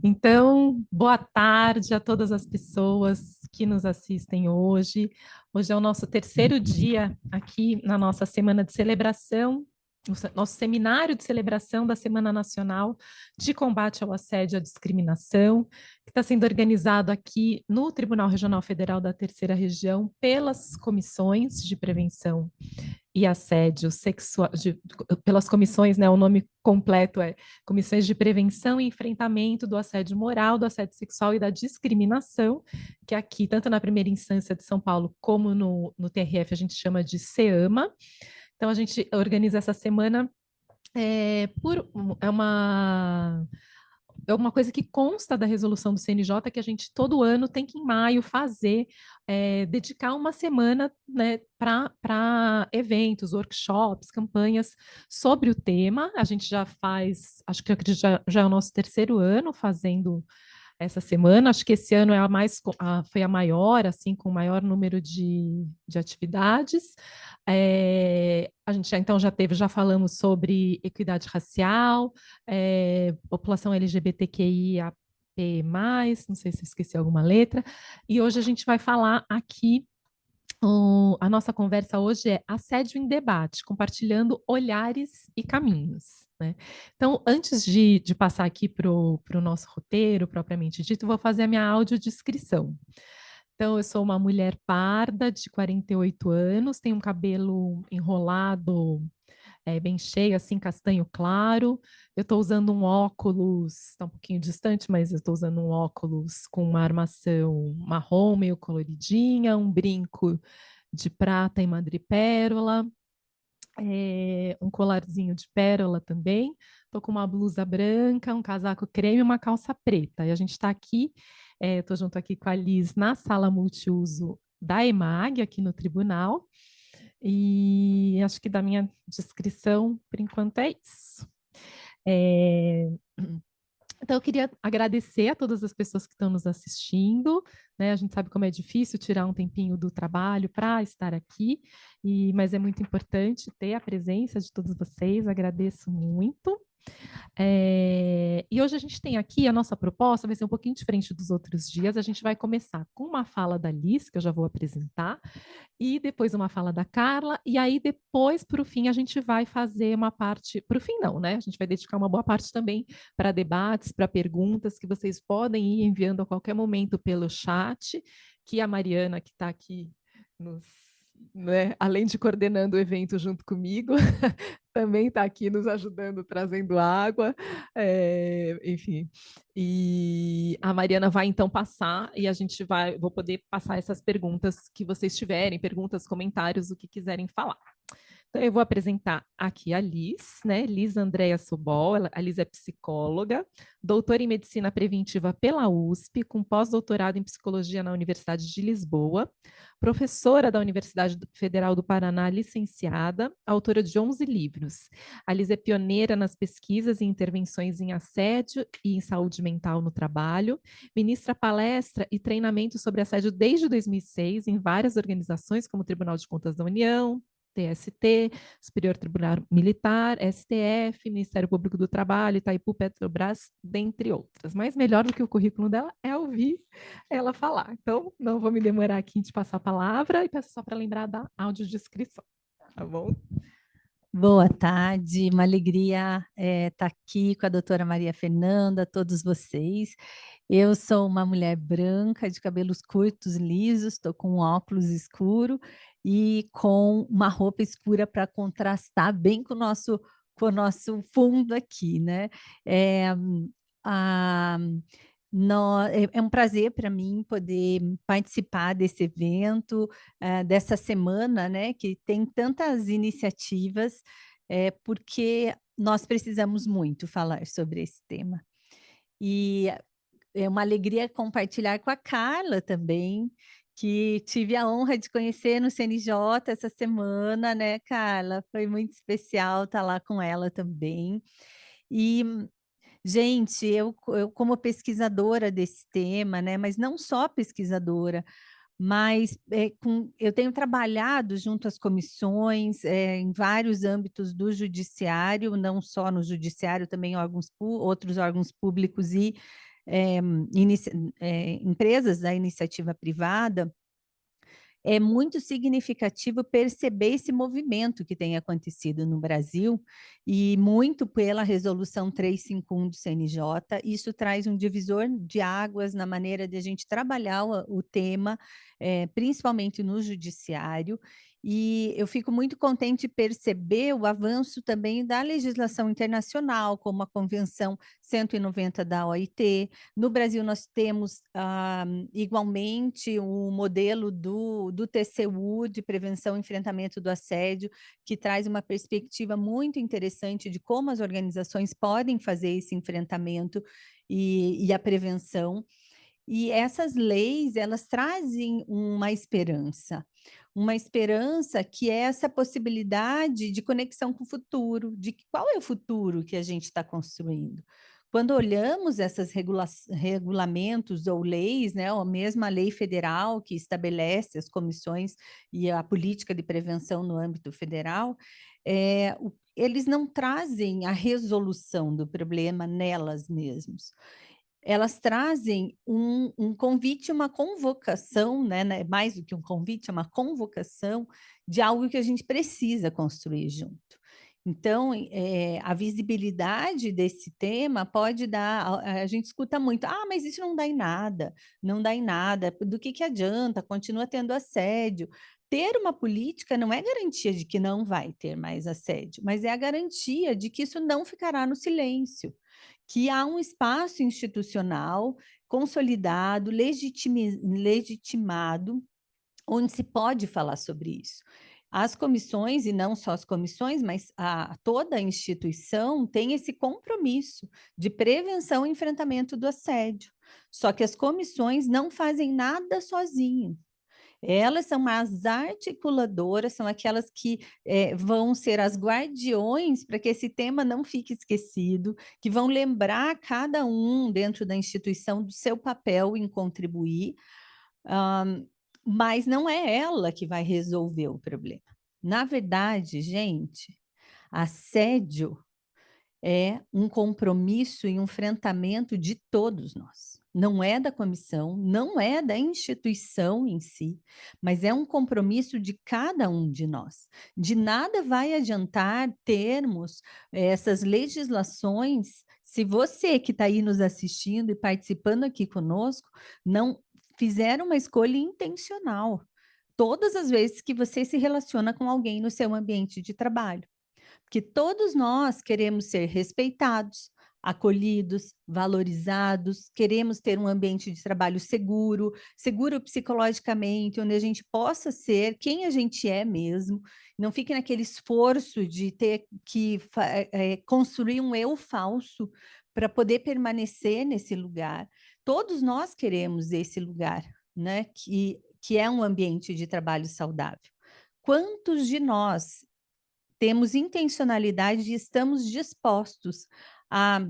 Então, boa tarde a todas as pessoas que nos assistem hoje. Hoje é o nosso terceiro dia aqui na nossa semana de celebração, nosso seminário de celebração da Semana Nacional de Combate ao Assédio e à Discriminação, que está sendo organizado aqui no Tribunal Regional Federal da Terceira Região pelas comissões de prevenção e assédio sexual, pelas comissões, né? O nome completo é Comissões de Prevenção e Enfrentamento do Assédio Moral, do Assédio Sexual e da Discriminação, que aqui, tanto na primeira instância de São Paulo como no TRF, a gente chama de SEAMA. Então, a gente organiza essa semana é uma coisa que consta da resolução do CNJ que a gente todo ano tem que em maio fazer, dedicar uma semana, né, para eventos, workshops, campanhas sobre o tema. A gente já faz, acho que já é o nosso terceiro ano fazendo essa semana. Acho que esse ano é foi a maior, assim, com o maior número de atividades. A gente já falamos sobre equidade racial, população LGBTQIAP+, não sei se eu esqueci alguma letra, e hoje a gente vai falar aqui a nossa conversa hoje é assédio em debate, compartilhando olhares e caminhos, né? Então, antes de passar aqui para o nosso roteiro, propriamente dito, vou fazer a minha audiodescrição. Então, eu sou uma mulher parda de 48 anos, tenho um cabelo enrolado, bem cheio, assim, castanho claro. Eu estou usando um óculos, está um pouquinho distante, mas eu estou usando um óculos com uma armação marrom, meio coloridinha, um brinco de prata e madrepérola, um colarzinho de pérola também. Estou com uma blusa branca, um casaco creme e uma calça preta. E a gente está aqui, estou junto aqui com a Liz na sala multiuso da EMAG, aqui no tribunal. E acho que da minha descrição, por enquanto, é isso. É, Então, eu queria agradecer a todas as pessoas que estão nos assistindo, né? A gente sabe como é difícil tirar um tempinho do trabalho para estar aqui, mas é muito importante ter a presença de todos vocês, agradeço muito. E hoje a gente tem aqui a nossa proposta, vai ser um pouquinho diferente dos outros dias. A gente vai começar com uma fala da Liz, que eu já vou apresentar, e depois uma fala da Carla, e aí depois, para o fim, a gente vai fazer uma parte, para o fim não, né? A gente vai dedicar uma boa parte também para debates, para perguntas que vocês podem ir enviando a qualquer momento pelo chat, que a Mariana, que está aqui nos, né, além de coordenando o evento junto comigo, também está aqui nos ajudando, trazendo água, enfim. E a Mariana vai então passar e vou poder passar essas perguntas que vocês tiverem, perguntas, comentários, o que quiserem falar. Então, eu vou apresentar aqui a Liz, né? Liz Andréa Sobol. A Liz é psicóloga, doutora em medicina preventiva pela USP, com pós-doutorado em psicologia na Universidade de Lisboa, professora da Universidade Federal do Paraná, licenciada, autora de 11 livros. A Liz é pioneira nas pesquisas e intervenções em assédio e em saúde mental no trabalho, ministra palestra e treinamento sobre assédio desde 2006 em várias organizações, como o Tribunal de Contas da União, TST, Superior Tribunal Militar, STF, Ministério Público do Trabalho, Itaipu, Petrobras, dentre outras. Mas melhor do que o currículo dela é ouvir ela falar. Então, não vou me demorar aqui de passar a palavra e peço só para lembrar da audiodescrição, tá bom? Boa tarde, uma alegria estar aqui com a doutora Maria Fernanda, todos vocês. Eu sou uma mulher branca, de cabelos curtos, lisos, estou com um óculos escuro e com uma roupa escura para contrastar bem com o nosso fundo aqui, né? É, a, é um prazer para mim poder participar desse evento, dessa semana, né, que tem tantas iniciativas, porque nós precisamos muito falar sobre esse tema. E é uma alegria compartilhar com a Carla também, que tive a honra de conhecer no CNJ essa semana, né, Carla? Foi muito especial estar lá com ela também. E gente, eu como pesquisadora desse tema, né, mas não só pesquisadora, mas eu tenho trabalhado junto às comissões, em vários âmbitos do judiciário, não só no judiciário, também outros órgãos públicos e empresas da iniciativa privada, é muito significativo perceber esse movimento que tem acontecido no Brasil, e muito pela Resolução 351 do CNJ. Isso traz um divisor de águas na maneira de a gente trabalhar o tema, principalmente no judiciário, e eu fico muito contente de perceber o avanço também da legislação internacional, como a Convenção 190 da OIT. No Brasil, nós temos igualmente o modelo do TCU, de prevenção e enfrentamento do assédio, que traz uma perspectiva muito interessante de como as organizações podem fazer esse enfrentamento e a prevenção. E essas leis, elas trazem uma esperança que é essa possibilidade de conexão com o futuro, de qual é o futuro que a gente está construindo. Quando olhamos esses regulamentos ou leis, né, ou mesmo a lei federal que estabelece as comissões e a política de prevenção no âmbito federal, eles não trazem a resolução do problema nelas mesmas. Elas trazem um convite, uma convocação, né, mais do que um convite, é uma convocação de algo que a gente precisa construir junto. Então, a visibilidade desse tema pode dar, a gente escuta muito, mas isso não dá em nada, não dá em nada, do que adianta, continua tendo assédio. Ter uma política não é garantia de que não vai ter mais assédio, mas é a garantia de que isso não ficará no silêncio, que há um espaço institucional consolidado, legitimado, onde se pode falar sobre isso. As comissões, e não só as comissões, mas toda a instituição tem esse compromisso de prevenção e enfrentamento do assédio. Só que as comissões não fazem nada sozinhas. Elas são as articuladoras, são aquelas que vão ser as guardiões para que esse tema não fique esquecido, que vão lembrar cada um dentro da instituição do seu papel em contribuir, mas não é ela que vai resolver o problema. Na verdade, gente, assédio é um compromisso e um enfrentamento de todos nós. Não é da comissão, não é da instituição em si, mas é um compromisso de cada um de nós. De nada vai adiantar termos essas legislações se você que está aí nos assistindo e participando aqui conosco não fizer uma escolha intencional todas as vezes que você se relaciona com alguém no seu ambiente de trabalho. Que todos nós queremos ser respeitados, acolhidos, valorizados, queremos ter um ambiente de trabalho seguro, seguro psicologicamente, onde a gente possa ser quem a gente é mesmo, não fique naquele esforço de ter que construir um eu falso para poder permanecer nesse lugar. Todos nós queremos esse lugar, né? Que é um ambiente de trabalho saudável. Quantos de nós temos intencionalidade e estamos dispostos a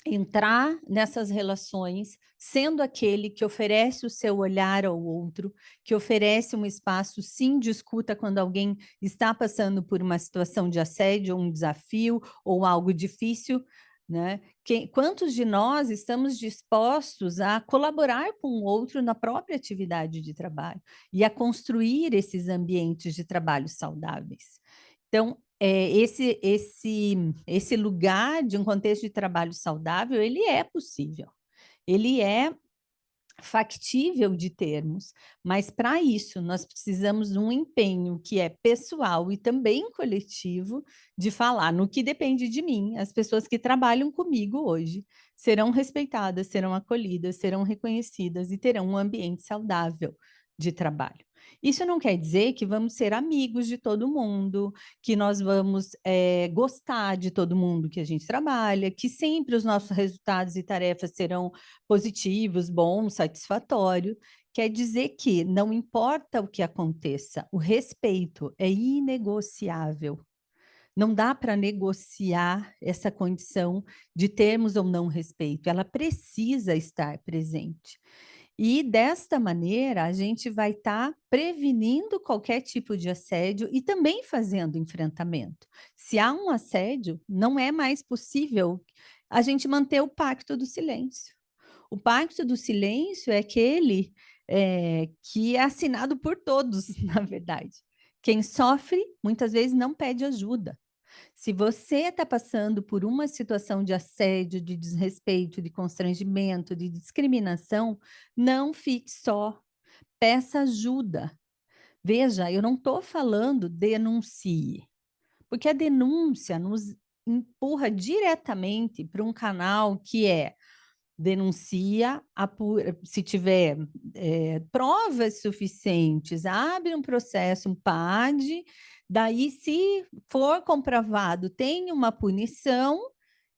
entrar nessas relações, sendo aquele que oferece o seu olhar ao outro, que oferece um espaço, sim, de escuta quando alguém está passando por uma situação de assédio, ou um desafio, ou algo difícil, né? Quantos de nós estamos dispostos a colaborar com o outro na própria atividade de trabalho e a construir esses ambientes de trabalho saudáveis? Então, esse lugar de um contexto de trabalho saudável, ele é possível, ele é factível de termos, mas para isso nós precisamos de um empenho que é pessoal e também coletivo de falar no que depende de mim. As pessoas que trabalham comigo hoje serão respeitadas, serão acolhidas, serão reconhecidas e terão um ambiente saudável de trabalho. Isso não quer dizer que vamos ser amigos de todo mundo, que nós vamos gostar de todo mundo que a gente trabalha, que sempre os nossos resultados e tarefas serão positivos, bons, satisfatórios. Quer dizer que não importa o que aconteça, o respeito é inegociável. Não dá para negociar essa condição de termos ou não respeito, ela precisa estar presente. E desta maneira, a gente vai estar prevenindo qualquer tipo de assédio e também fazendo enfrentamento. Se há um assédio, não é mais possível a gente manter o pacto do silêncio. O pacto do silêncio é aquele que é assinado por todos, na verdade. Quem sofre, muitas vezes, não pede ajuda. Se você está passando por uma situação de assédio, de desrespeito, de constrangimento, de discriminação, não fique só, peça ajuda. Veja, eu não estou falando denuncie, porque a denúncia nos empurra diretamente para um canal que é denuncia, se tiver provas suficientes, abre um processo, um PAD, daí, se for comprovado, tem uma punição,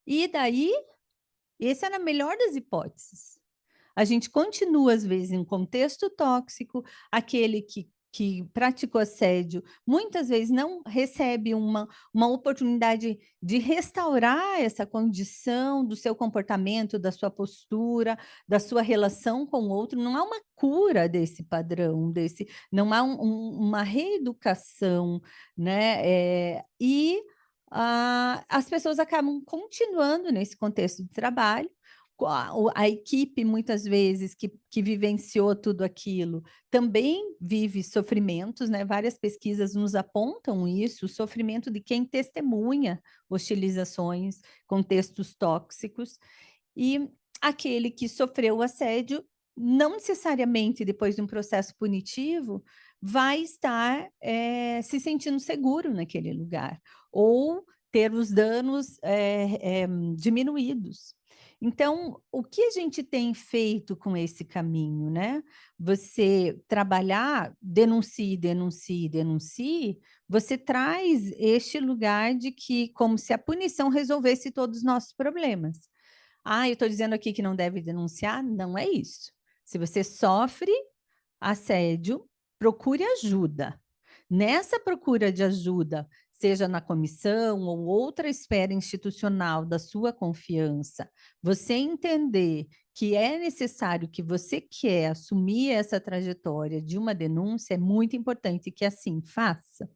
e daí, esse é na melhor das hipóteses. A gente continua, às vezes, em um contexto tóxico, aquele que praticou assédio, muitas vezes não recebe uma oportunidade de restaurar essa condição do seu comportamento, da sua postura, da sua relação com o outro. Não há uma cura desse padrão, não há uma reeducação, né? As pessoas acabam continuando nesse contexto de trabalho, a equipe, muitas vezes, que vivenciou tudo aquilo, também vive sofrimentos, né? Várias pesquisas nos apontam isso, o sofrimento de quem testemunha hostilizações, contextos tóxicos, e aquele que sofreu o assédio, não necessariamente depois de um processo punitivo, vai estar se sentindo seguro naquele lugar, ou ter os danos diminuídos. Então, o que a gente tem feito com esse caminho, né? Você trabalhar, denuncie, denuncie, denuncie, você traz este lugar de que, como se a punição resolvesse todos os nossos problemas. Eu estou dizendo aqui que não deve denunciar? Não é isso. Se você sofre assédio, procure ajuda. Nessa procura de ajuda, seja na comissão ou outra esfera institucional da sua confiança, você entender que é necessário, que você quer assumir essa trajetória de uma denúncia, é muito importante que assim faça.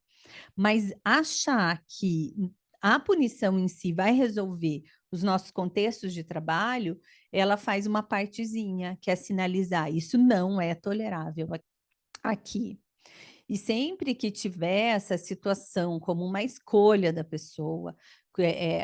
Mas achar que a punição em si vai resolver os nossos contextos de trabalho, ela faz uma partezinha, que é sinalizar, isso não é tolerável aqui. E sempre que tiver essa situação como uma escolha da pessoa,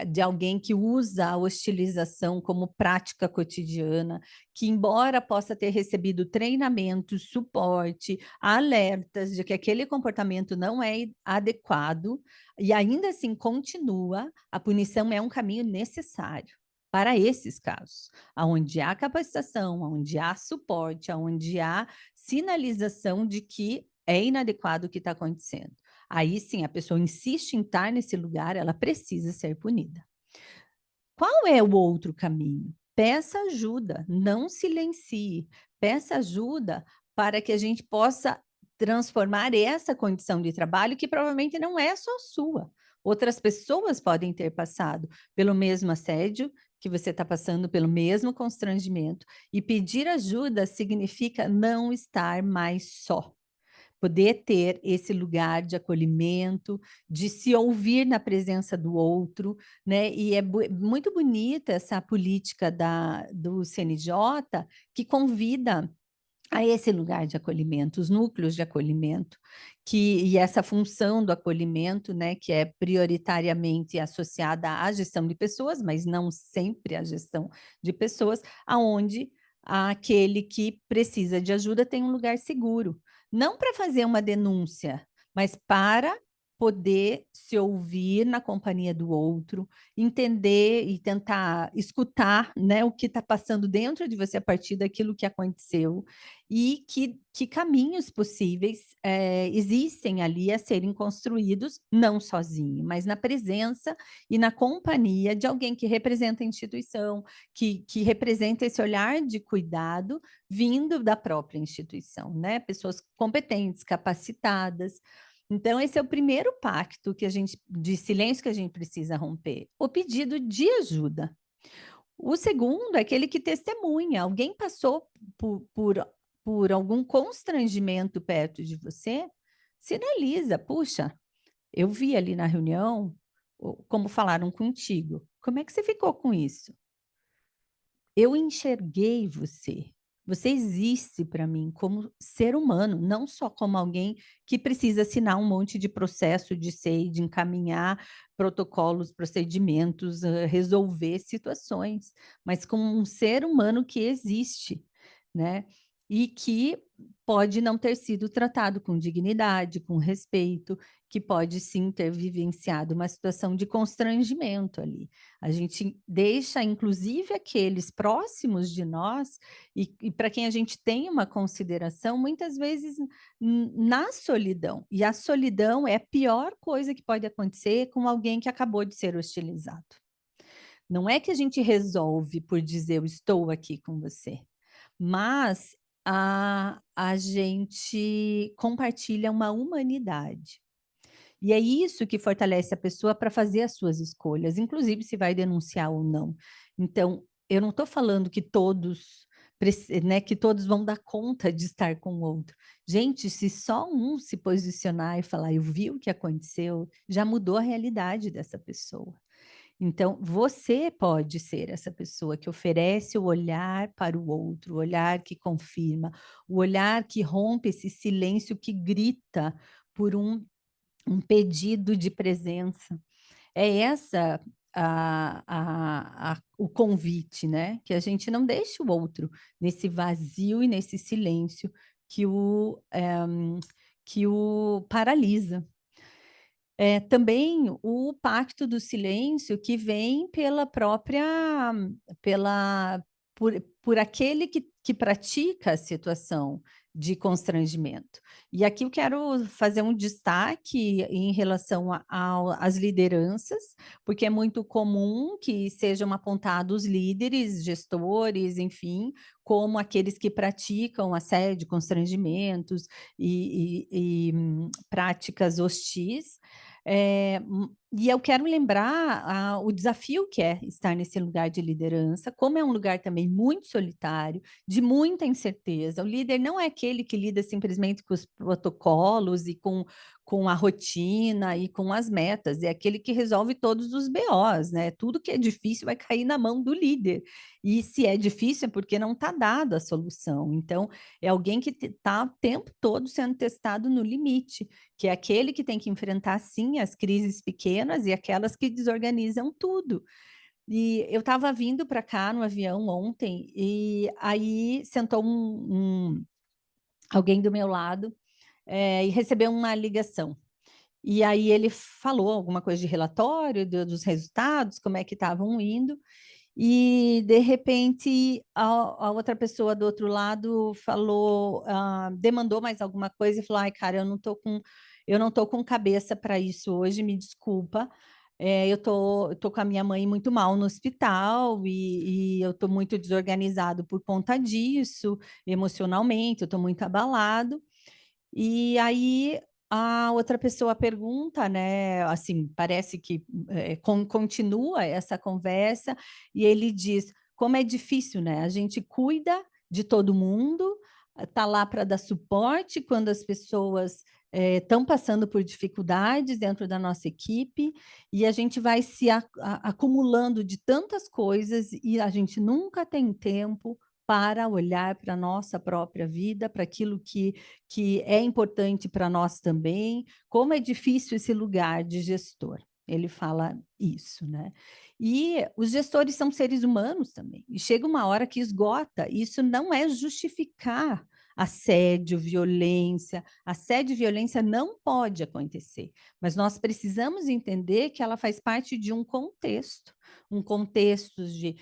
de alguém que usa a hostilização como prática cotidiana, que embora possa ter recebido treinamento, suporte, alertas de que aquele comportamento não é adequado, e ainda assim continua, a punição é um caminho necessário para esses casos, onde há capacitação, onde há suporte, onde há sinalização de que é inadequado o que está acontecendo. Aí sim, a pessoa insiste em estar nesse lugar, ela precisa ser punida. Qual é o outro caminho? Peça ajuda, não silencie. Peça ajuda para que a gente possa transformar essa condição de trabalho, que provavelmente não é só sua. Outras pessoas podem ter passado pelo mesmo assédio que você está passando, pelo mesmo constrangimento. E pedir ajuda significa não estar mais só. Poder ter esse lugar de acolhimento, de se ouvir na presença do outro, né? E é muito bonita essa política do CNJ, que convida a esse lugar de acolhimento, os núcleos de acolhimento, e essa função do acolhimento, né, que é prioritariamente associada à gestão de pessoas, mas não sempre à gestão de pessoas, aonde aquele que precisa de ajuda tem um lugar seguro, não para fazer uma denúncia, mas para poder se ouvir na companhia do outro, entender e tentar escutar, né, o que está passando dentro de você a partir daquilo que aconteceu, e que caminhos possíveis existem ali a serem construídos, não sozinho, mas na presença e na companhia de alguém que representa a instituição, que representa esse olhar de cuidado vindo da própria instituição, né? Pessoas competentes, capacitadas. Então, esse é o primeiro pacto de silêncio que a gente precisa romper, o pedido de ajuda. O segundo é aquele que testemunha, alguém passou por algum constrangimento perto de você, sinaliza, puxa, eu vi ali na reunião como falaram contigo, como é que você ficou com isso? eu enxerguei você. Você existe para mim como ser humano, não só como alguém que precisa assinar um monte de processo de SEI, de encaminhar protocolos, procedimentos, resolver situações, mas como um ser humano que existe, né? E que pode não ter sido tratado com dignidade, com respeito, que pode sim ter vivenciado uma situação de constrangimento ali. A gente deixa, inclusive, aqueles próximos de nós e para quem a gente tem uma consideração, muitas vezes na solidão. E a solidão é a pior coisa que pode acontecer com alguém que acabou de ser hostilizado. Não é que a gente resolve por dizer eu estou aqui com você, mas a gente compartilha uma humanidade. E é isso que fortalece a pessoa para fazer as suas escolhas, inclusive se vai denunciar ou não. Então, eu não estou falando que todos, né, que todos vão dar conta de estar com o outro. Gente, se só um se posicionar e falar, eu vi o que aconteceu, já mudou a realidade dessa pessoa. Então, você pode ser essa pessoa que oferece o olhar para o outro, o olhar que confirma, o olhar que rompe esse silêncio que grita por um pedido de presença. É essa o convite, né? Que a gente não deixe o outro nesse vazio e nesse silêncio que o paralisa. Também o pacto do silêncio que vem pela própria, pela, por aquele que pratica a situação de constrangimento. E aqui eu quero fazer um destaque em relação às lideranças, porque é muito comum que sejam apontados líderes, gestores, enfim, como aqueles que praticam assédio, constrangimentos e práticas hostis. E eu quero lembrar o desafio que é estar nesse lugar de liderança, como é um lugar também muito solitário, de muita incerteza. O líder não é aquele que lida simplesmente com os protocolos e com a rotina e com as metas, é aquele que resolve todos os BOs, né? Tudo que é difícil vai cair na mão do líder. E se é difícil é porque não está dada a solução. Então, é alguém que está o tempo todo sendo testado no limite, que é aquele que tem que enfrentar, sim, as crises pequenas e aquelas que desorganizam tudo. E eu estava vindo para cá no avião ontem, e aí sentou alguém do meu lado e recebeu uma ligação. E aí ele falou alguma coisa de relatório, dos resultados, como é que estavam indo, e de repente a outra pessoa do outro lado falou, demandou mais alguma coisa e falou, ai, cara, eu não tô com cabeça para isso hoje, me desculpa. Eu tô com a minha mãe muito mal no hospital e eu tô muito desorganizado por conta disso, emocionalmente, eu tô muito abalado. E aí a outra pessoa pergunta, né, assim, parece que continua essa conversa, e ele diz: como é difícil, né? A gente cuida de todo mundo, está lá para dar suporte quando as pessoas estão passando por dificuldades dentro da nossa equipe, e a gente vai se acumulando de tantas coisas e a gente nunca tem tempo para olhar para a nossa própria vida, para aquilo que é importante para nós também. Como é difícil esse lugar de gestor. Ele fala isso, né? E os gestores são seres humanos também. E chega uma hora que esgota. Isso não é justificar assédio, violência. Assédio e violência não pode acontecer, mas nós precisamos entender que ela faz parte de um contexto de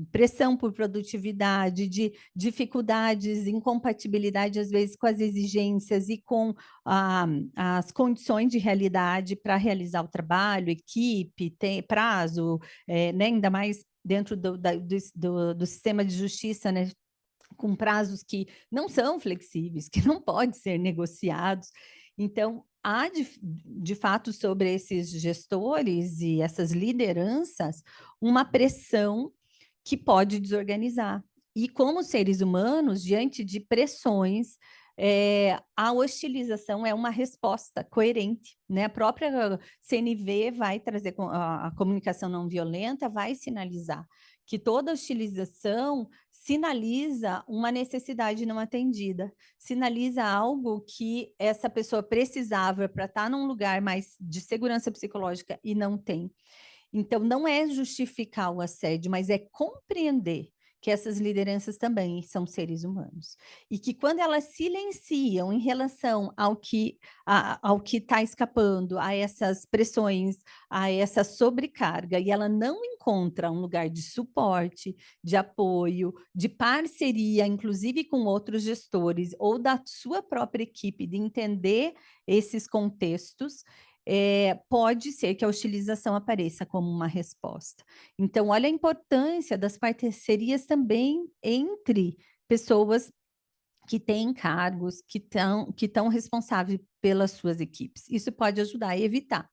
pressão por produtividade, de dificuldades, incompatibilidade, às vezes, com as exigências e com as condições de realidade para realizar o trabalho, equipe, prazo, né, ainda mais dentro do sistema de justiça, né, com prazos que não são flexíveis, que não podem ser negociados. Então, há de fato sobre esses gestores e essas lideranças uma pressão que pode desorganizar. E como seres humanos, diante de pressões, a hostilização é uma resposta coerente, né? A própria CNV vai trazer, a comunicação não violenta vai sinalizar que toda hostilização sinaliza uma necessidade não atendida, sinaliza algo que essa pessoa precisava para estar num lugar mais de segurança psicológica e não tem. Então, não é justificar o assédio, mas é compreender que essas lideranças também são seres humanos. E que quando elas silenciam em relação ao que está escapando, a essas pressões, a essa sobrecarga, e ela não encontra um lugar de suporte, de apoio, de parceria, inclusive com outros gestores, ou da sua própria equipe, de entender esses contextos, pode ser que a hostilização apareça como uma resposta. Então, olha a importância das parcerias também entre pessoas que têm cargos, que estão responsáveis pelas suas equipes. Isso pode ajudar a evitar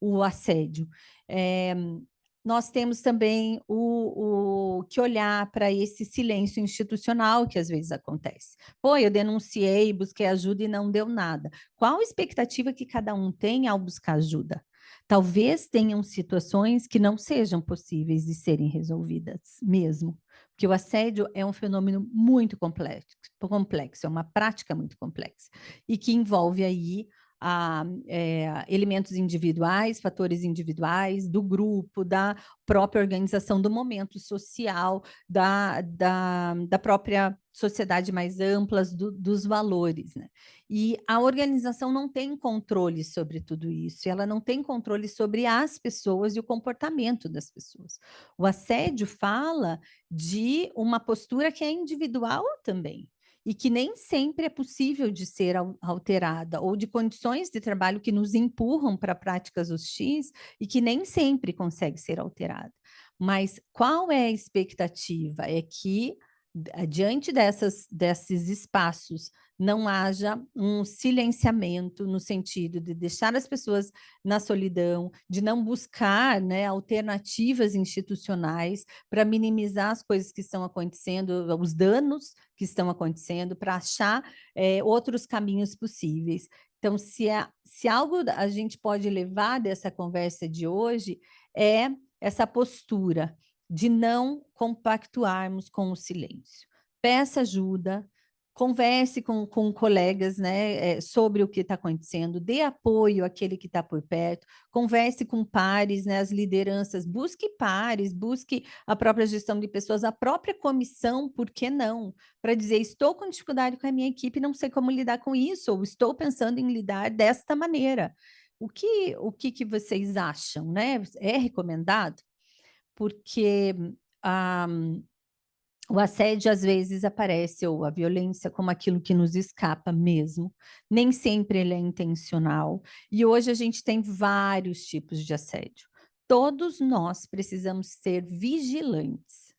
o assédio. Nós temos também o que olhar para esse silêncio institucional que às vezes acontece. Pô, eu denunciei, busquei ajuda e não deu nada. Qual a expectativa que cada um tem ao buscar ajuda? Talvez tenham situações que não sejam possíveis de serem resolvidas mesmo, porque o assédio é um fenômeno muito complexo, é uma prática muito complexa, e que envolve aí elementos individuais, fatores individuais, do grupo, da própria organização do momento social, da própria sociedade mais ampla, dos valores, né? E a organização não tem controle sobre tudo isso, ela não tem controle sobre as pessoas e o comportamento das pessoas. O assédio fala de uma postura que é individual também, e que nem sempre é possível de ser alterada, ou de condições de trabalho que nos empurram para práticas hostis e que nem sempre consegue ser alterada. Mas qual é a expectativa? É que, diante desses espaços, não haja um silenciamento no sentido de deixar as pessoas na solidão, de não buscar, né, alternativas institucionais para minimizar as coisas que estão acontecendo, os danos que estão acontecendo, para achar outros caminhos possíveis. Então, se algo a gente pode levar dessa conversa de hoje é essa postura de não compactuarmos com o silêncio. Peça ajuda, converse com colegas, né, sobre o que está acontecendo, dê apoio àquele que está por perto, converse com pares, né, as lideranças, busque pares, busque a própria gestão de pessoas, a própria comissão, por que não? Para dizer, estou com dificuldade com a minha equipe, não sei como lidar com isso, ou estou pensando em lidar desta maneira. O que vocês acham, né? É recomendado? Porque o assédio às vezes aparece, ou a violência, como aquilo que nos escapa mesmo. Nem sempre ele é intencional. E hoje a gente tem vários tipos de assédio. Todos nós precisamos ser vigilantes,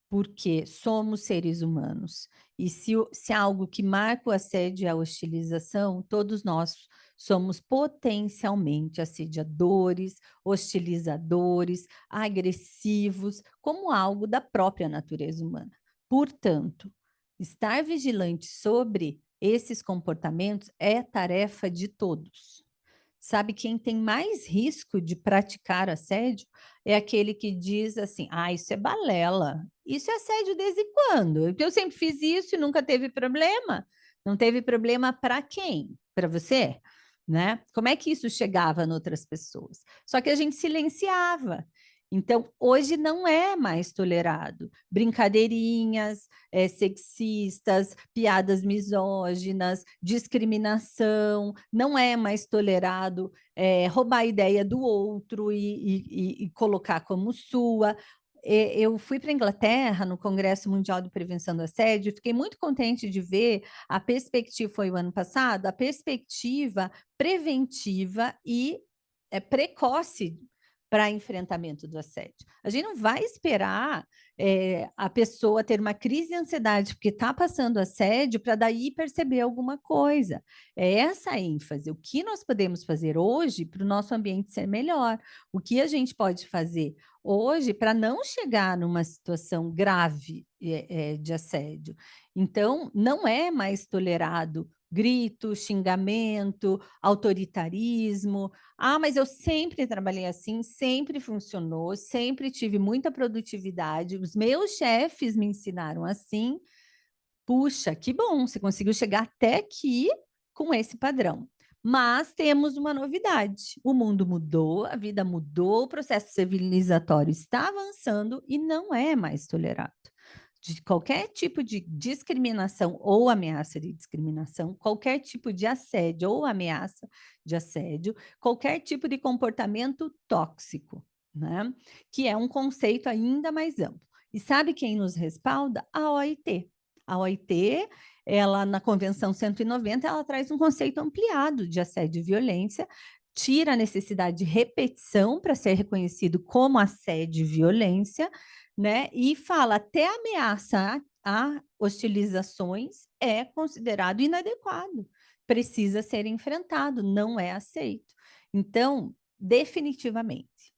porque somos seres humanos. E se algo que marca o assédio é a hostilização, todos nós somos potencialmente assediadores, hostilizadores, agressivos, como algo da própria natureza humana. Portanto, estar vigilante sobre esses comportamentos é tarefa de todos. Sabe, quem tem mais risco de praticar assédio é aquele que diz assim, isso é balela, isso é assédio desde quando? Eu sempre fiz isso e nunca teve problema. Não teve problema para quem? Para você? Né? Como é que isso chegava em outras pessoas? Só que a gente silenciava. Então, hoje não é mais tolerado. Brincadeirinhas sexistas, piadas misóginas, discriminação, não é mais tolerado roubar a ideia do outro e colocar como sua. Eu fui para a Inglaterra no Congresso Mundial de Prevenção do Assédio, fiquei muito contente de ver a perspectiva, foi o ano passado, a perspectiva preventiva e precoce para enfrentamento do assédio. A gente não vai esperar a pessoa ter uma crise de ansiedade porque está passando assédio para daí perceber alguma coisa. É essa a ênfase. O que nós podemos fazer hoje para o nosso ambiente ser melhor? O que a gente pode fazer hoje para não chegar numa situação grave de assédio? Então, não é mais tolerado grito, xingamento, autoritarismo. Ah, mas eu sempre trabalhei assim, sempre funcionou, sempre tive muita produtividade. Os meus chefes me ensinaram assim. Puxa, que bom, você conseguiu chegar até aqui com esse padrão. Mas temos uma novidade: o mundo mudou, a vida mudou, o processo civilizatório está avançando e não é mais tolerado. De qualquer tipo de discriminação ou ameaça de discriminação, qualquer tipo de assédio ou ameaça de assédio, qualquer tipo de comportamento tóxico, né? Que é um conceito ainda mais amplo. E sabe quem nos respalda? A OIT. A OIT, ela na Convenção 190, ela traz um conceito ampliado de assédio e violência, tira a necessidade de repetição para ser reconhecido como assédio e violência, né? E fala até ameaça a hostilizações é considerado inadequado, precisa ser enfrentado, não é aceito. Então, definitivamente,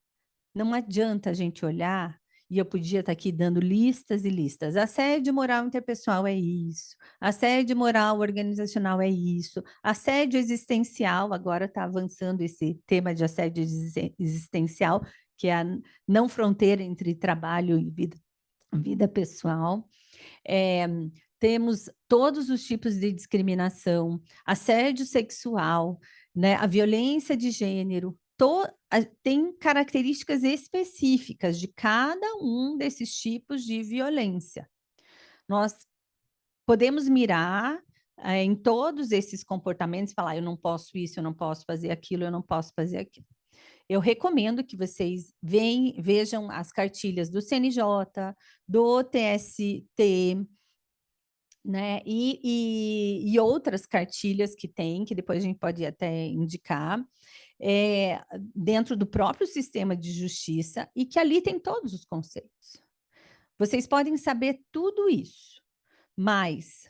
não adianta a gente olhar, e eu podia estar aqui dando listas e listas. Assédio moral interpessoal é isso, assédio moral organizacional é isso, assédio existencial, agora está avançando esse tema de assédio existencial, que é a não fronteira entre trabalho e vida pessoal. Temos todos os tipos de discriminação, assédio sexual, né, a violência de gênero, tem características específicas de cada um desses tipos de violência. Nós podemos mirar em todos esses comportamentos, falar, eu não posso isso, eu não posso fazer aquilo, eu não posso fazer aquilo. Eu recomendo que vocês vejam as cartilhas do CNJ, do TST, né? E outras cartilhas que tem, que depois a gente pode até indicar, dentro do próprio sistema de justiça, e que ali tem todos os conceitos. Vocês podem saber tudo isso, mas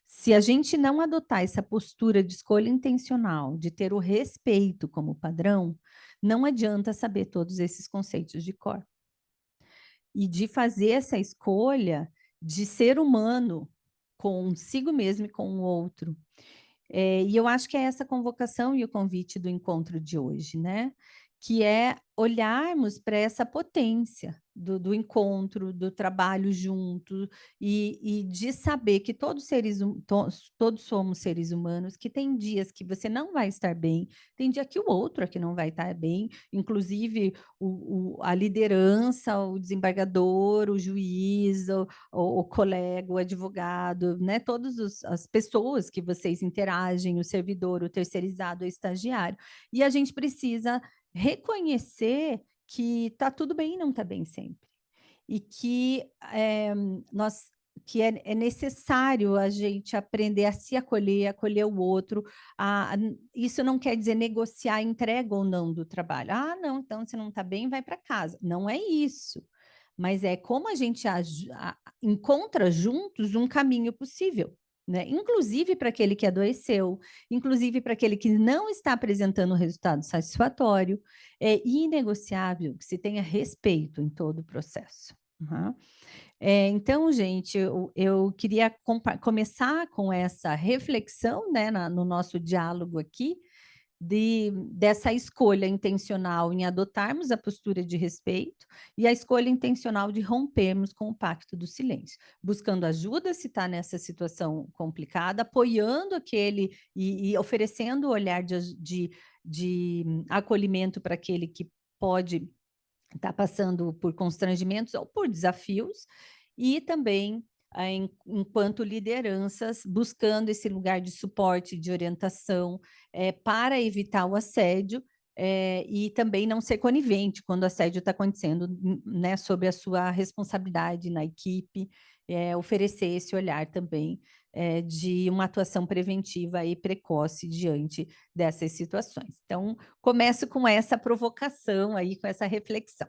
se a gente não adotar essa postura de escolha intencional, de ter o respeito como padrão, não adianta saber todos esses conceitos de cor. E de fazer essa escolha de ser humano consigo mesmo e com o outro. E eu acho que é essa convocação e o convite do encontro de hoje, né? Que é olharmos para essa potência do encontro, do trabalho junto, e de saber que todos somos seres humanos, que tem dias que você não vai estar bem, tem dia que o outro aqui não vai estar bem, inclusive a liderança, o desembargador, o juiz, o colega, o advogado, né? Todas as pessoas que vocês interagem, o servidor, o terceirizado, o estagiário, e a gente precisa reconhecer que está tudo bem e não está bem sempre. E que é necessário a gente aprender a se acolher o outro. Isso não quer dizer negociar a entrega ou não do trabalho. Ah, não, então você não está bem, vai para casa. Não é isso. Mas é como a gente encontra juntos um caminho possível. Né? Inclusive para aquele que adoeceu, inclusive para aquele que não está apresentando um resultado satisfatório, é inegociável que se tenha respeito em todo o processo. Uhum. Então, gente, eu queria começar com essa reflexão, né, no nosso diálogo aqui, dessa escolha intencional em adotarmos a postura de respeito e a escolha intencional de rompermos com o pacto do silêncio, buscando ajuda se está nessa situação complicada, apoiando aquele e oferecendo o olhar de acolhimento para aquele que pode estar passando por constrangimentos ou por desafios, e também enquanto lideranças, buscando esse lugar de suporte, de orientação, para evitar o assédio, e também não ser conivente quando o assédio está acontecendo, né, sob a sua responsabilidade na equipe, oferecer esse olhar também de uma atuação preventiva e precoce diante dessas situações. Então, começo com essa provocação aí, com essa reflexão.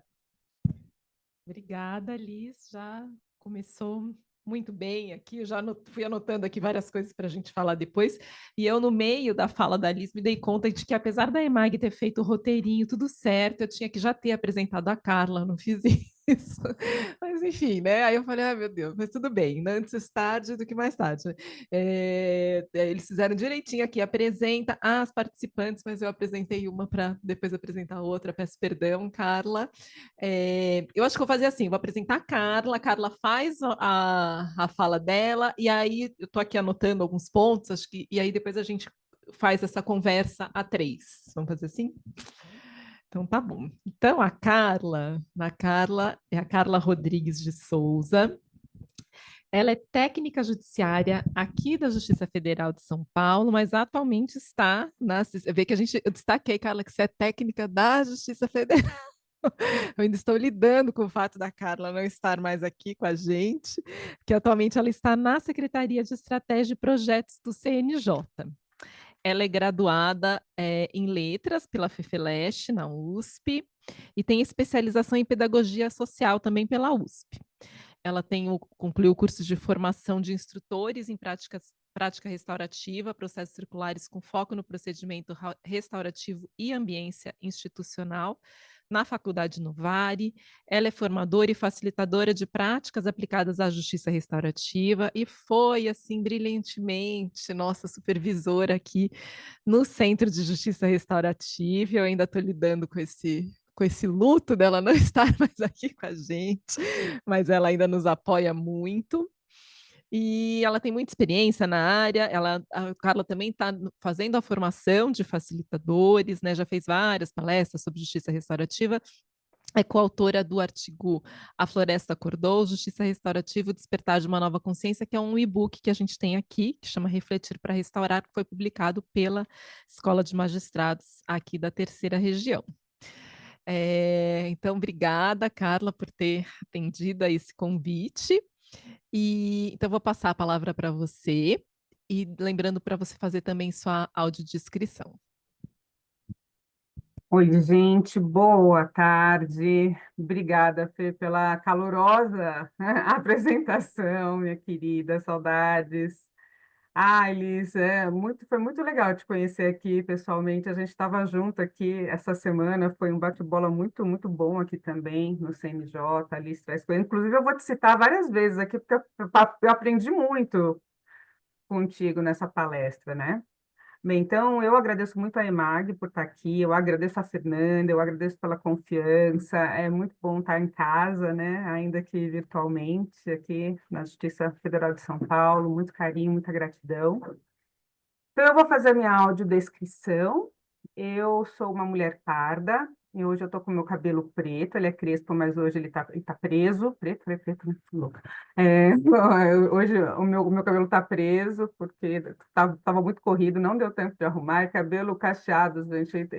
Obrigada, Liz. Já começou muito bem aqui. Eu já fui anotando aqui várias coisas para a gente falar depois. E eu, no meio da fala da Liz, me dei conta de que, apesar da EMAG ter feito o roteirinho, tudo certo, eu tinha que já ter apresentado a Carla, não fiz isso. Mas, enfim, né? Aí eu falei, ah, meu Deus, mas tudo bem, né? Antes tarde do que mais tarde. Eles fizeram direitinho aqui, apresenta as participantes, mas eu apresentei uma para depois apresentar outra. Peço perdão, Carla. Eu acho que eu vou fazer assim, vou apresentar a Carla faz a fala dela, e aí eu estou aqui anotando alguns pontos, acho que, e aí depois a gente faz essa conversa a três. Vamos fazer assim? Então tá bom. Então a Carla é a Carla Rodrigues de Souza. Ela é técnica judiciária aqui da Justiça Federal de São Paulo, mas atualmente está na. Vê que eu destaquei, Carla, que você é técnica da Justiça Federal. Eu ainda estou lidando com o fato da Carla não estar mais aqui com a gente, que atualmente ela está na Secretaria de Estratégia e Projetos do CNJ. Ela é graduada em Letras pela FEFELESH, na USP, e tem especialização em Pedagogia Social também pela USP. Ela concluiu o curso de formação de instrutores em prática restaurativa, processos circulares com foco no procedimento restaurativo e ambiência institucional, na Faculdade Novare. Ela é formadora e facilitadora de práticas aplicadas à justiça restaurativa e foi, assim, brilhantemente nossa supervisora aqui no Centro de Justiça Restaurativa. Eu ainda estou lidando com esse luto dela não estar mais aqui com a gente, mas ela ainda nos apoia muito. E ela tem muita experiência na área. A Carla também está fazendo a formação de facilitadores, né? Já fez várias palestras sobre justiça restaurativa. É coautora do artigo A Floresta Acordou, Justiça Restaurativa, o Despertar de uma Nova Consciência, que é um e-book que a gente tem aqui, que chama Refletir para Restaurar, que foi publicado pela Escola de Magistrados aqui da Terceira Região. Então, obrigada, Carla, por ter atendido a esse convite. Então, vou passar a palavra para você e lembrando para você fazer também sua audiodescrição. Oi, gente, boa tarde. Obrigada, Fê, pela calorosa apresentação, minha querida, saudades. Ah, Elis, foi muito legal te conhecer aqui pessoalmente. A gente estava junto aqui essa semana, foi um bate-bola muito, muito bom aqui também no CNJ, Alice traz coisa. Inclusive, eu vou te citar várias vezes aqui, porque eu aprendi muito contigo nessa palestra, né? Bem, então eu agradeço muito a EMAG por estar aqui, eu agradeço a Fernanda, eu agradeço pela confiança, é muito bom estar em casa, né? Ainda que virtualmente, aqui na Justiça Federal de São Paulo, muito carinho, muita gratidão. Então eu vou fazer a minha audiodescrição. Eu sou uma mulher parda, e hoje eu estou com o meu cabelo preto, ele é crespo, mas hoje ele tá preso, preto, né? Que louca. Hoje o meu cabelo está preso, porque estava muito corrido, não deu tempo de arrumar, e cabelo cacheado, gente,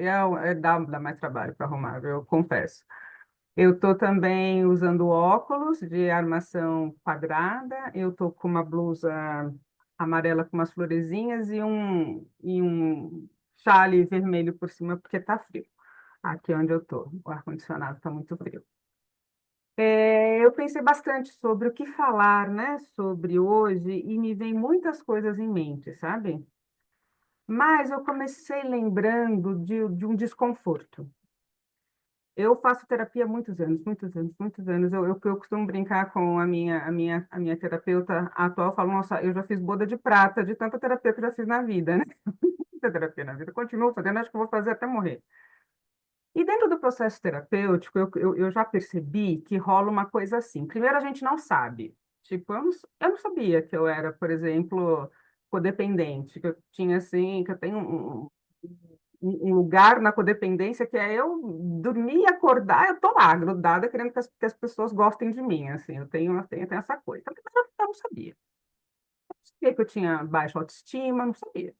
dá mais trabalho para arrumar, eu confesso. Eu estou também usando óculos de armação quadrada, eu estou com uma blusa amarela com umas florezinhas e um chale vermelho por cima, porque está frio. Aqui onde eu estou, o ar-condicionado está muito frio. Eu pensei bastante sobre o que falar, né, sobre hoje, e me vem muitas coisas em mente, sabe? Mas eu comecei lembrando de um desconforto. Eu faço terapia há muitos anos, muitos anos, muitos anos. Eu costumo brincar com a minha terapeuta atual. Eu falo, nossa, eu já fiz boda de prata de tanta terapia que eu já fiz na vida, né? Muita terapia na vida. Continuo fazendo, acho que eu vou fazer até morrer. E dentro do processo terapêutico, eu já percebi que rola uma coisa assim. Primeiro, a gente não sabe. Tipo, eu não sabia que eu era, por exemplo, codependente, que eu tinha assim, que eu tenho um lugar na codependência que é eu dormir e acordar, eu tô lá, grudada, querendo que as pessoas gostem de mim, assim, eu tenho essa coisa. Mas eu não sabia. Eu não sabia que eu tinha baixa autoestima, não sabia.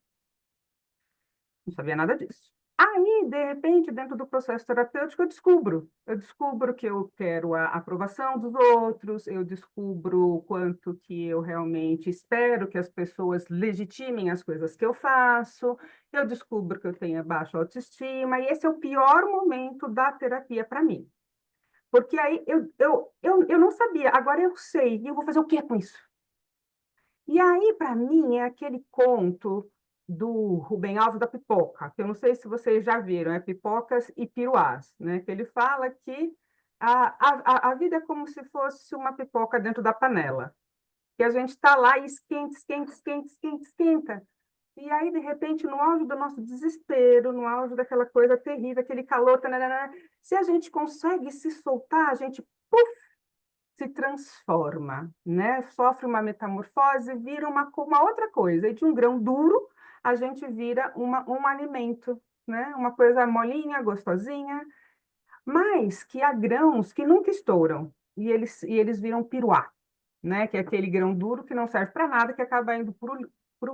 Não sabia nada disso. Aí, de repente, dentro do processo terapêutico, eu descubro que eu quero a aprovação dos outros, eu descubro o quanto que eu realmente espero que as pessoas legitimem as coisas que eu faço, eu descubro que eu tenho baixa autoestima, e esse é o pior momento da terapia para mim. Porque aí eu não sabia, agora eu sei, e eu vou fazer o quê com isso? E aí, para mim, é aquele conto do Rubem Alves da pipoca, que eu não sei se vocês já viram, é Pipocas e Piruás, né? Que ele fala que a vida é como se fosse uma pipoca dentro da panela, que a gente está lá e esquenta, esquenta, esquenta, esquenta, esquenta. E aí, de repente, no auge do nosso desespero, no auge daquela coisa terrível, aquele calor, tananana, se a gente consegue se soltar, a gente se transforma, né? Sofre uma metamorfose, vira uma outra coisa. E de um grão duro, a gente vira um alimento, né? Uma coisa molinha, gostosinha, mas que há grãos que nunca estouram, e eles viram piruá, né? Que é aquele grão duro que não serve para nada, que acaba indo para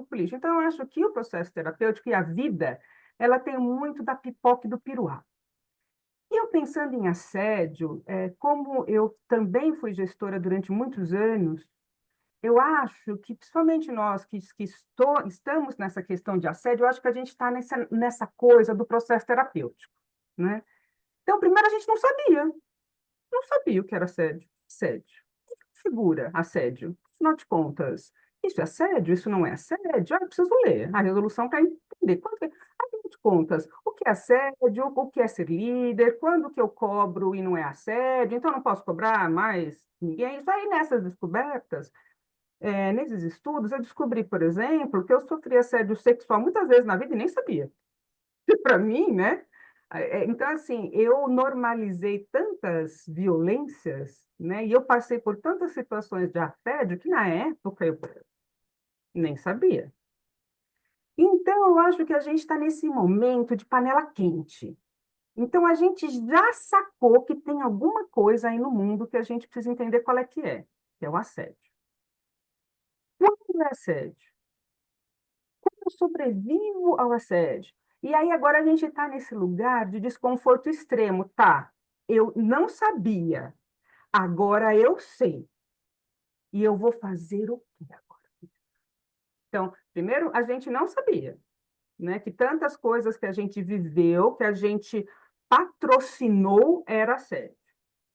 o lixo. Então, eu acho que o processo terapêutico e a vida, ela tem muito da pipoca e do piruá. E eu pensando em assédio, como eu também fui gestora durante muitos anos, eu acho que, principalmente nós que estamos nessa questão de assédio, eu acho que a gente está nessa coisa do processo terapêutico, né? Então, primeiro, a gente não sabia o que era assédio. Assédio. O que figura assédio? Afinal de contas, isso é assédio? Isso não é assédio? Eu preciso ler a resolução para entender. Afinal de contas, o que é assédio? O que é ser líder? Quando que eu cobro e não é assédio? Então, eu não posso cobrar mais ninguém? Isso aí, nessas descobertas, nesses estudos, eu descobri, por exemplo, que eu sofri assédio sexual muitas vezes na vida e nem sabia. Para mim, né? Então, assim, eu normalizei tantas violências, né? E eu passei por tantas situações de assédio que, na época, eu nem sabia. Então, eu acho que a gente está nesse momento de panela quente. Então, a gente já sacou que tem alguma coisa aí no mundo que a gente precisa entender qual é, que é o assédio. Quando é assédio? Eu sobrevivo ao assédio. E aí agora a gente está nesse lugar de desconforto extremo. Tá, eu não sabia, agora eu sei. E eu vou fazer o quê agora? Então, primeiro, a gente não sabia, né? Que tantas coisas que a gente viveu, que a gente patrocinou, era assédio.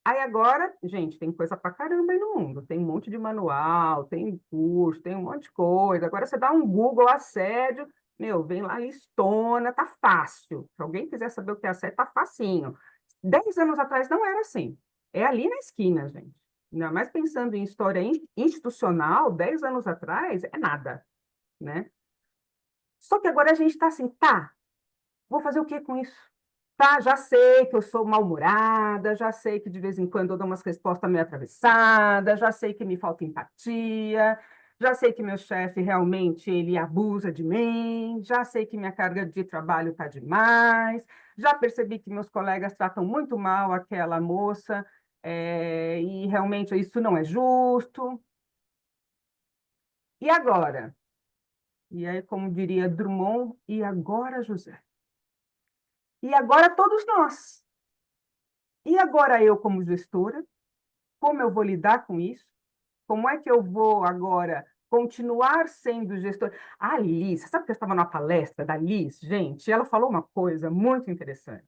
Aí agora, gente, tem coisa pra caramba aí no mundo. Tem um monte de manual, tem curso, tem um monte de coisa. Agora você dá um Google assédio, meu, vem lá listona, tá fácil. Se alguém quiser saber o que é assédio, tá facinho. 10 anos atrás não era assim. É ali na esquina, gente. Ainda mais pensando em história institucional, 10 anos atrás é nada, né? Só que agora a gente está assim, tá, vou fazer o que com isso? Tá, já sei que eu sou mal-humorada, já sei que de vez em quando eu dou umas respostas meio atravessadas, já sei que me falta empatia, já sei que meu chefe realmente ele abusa de mim, já sei que minha carga de trabalho está demais, já percebi que meus colegas tratam muito mal aquela moça, e realmente isso não é justo. E agora? E aí, como diria Drummond, e agora, José? E agora todos nós. E agora eu, como gestora, como eu vou lidar com isso? Como é que eu vou agora continuar sendo gestora? A Liz, sabe que eu estava numa palestra da Liz? Gente, ela falou uma coisa muito interessante.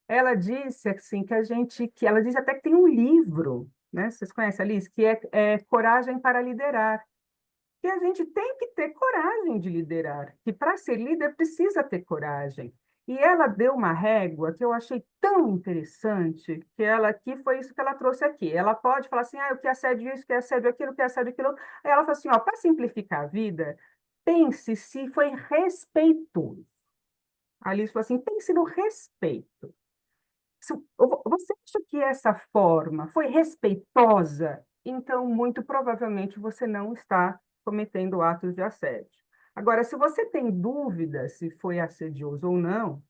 Ela disse assim que ela diz até que tem um livro, né? Vocês conhecem a Liz? Que é Coragem para Liderar. Que a gente tem que ter coragem de liderar, que para ser líder precisa ter coragem. E ela deu uma régua que eu achei tão interessante, que foi isso que ela trouxe aqui. Ela pode falar assim, o que é assédio isso, o que é assédio aquilo, o que é assédio aquilo. Aí ela fala assim, para simplificar a vida, pense se foi respeitoso. A Alice falou assim, pense no respeito. Você acha que essa forma foi respeitosa? Então, muito provavelmente, você não está cometendo atos de assédio. Agora, se você tem dúvida se foi assedioso ou não,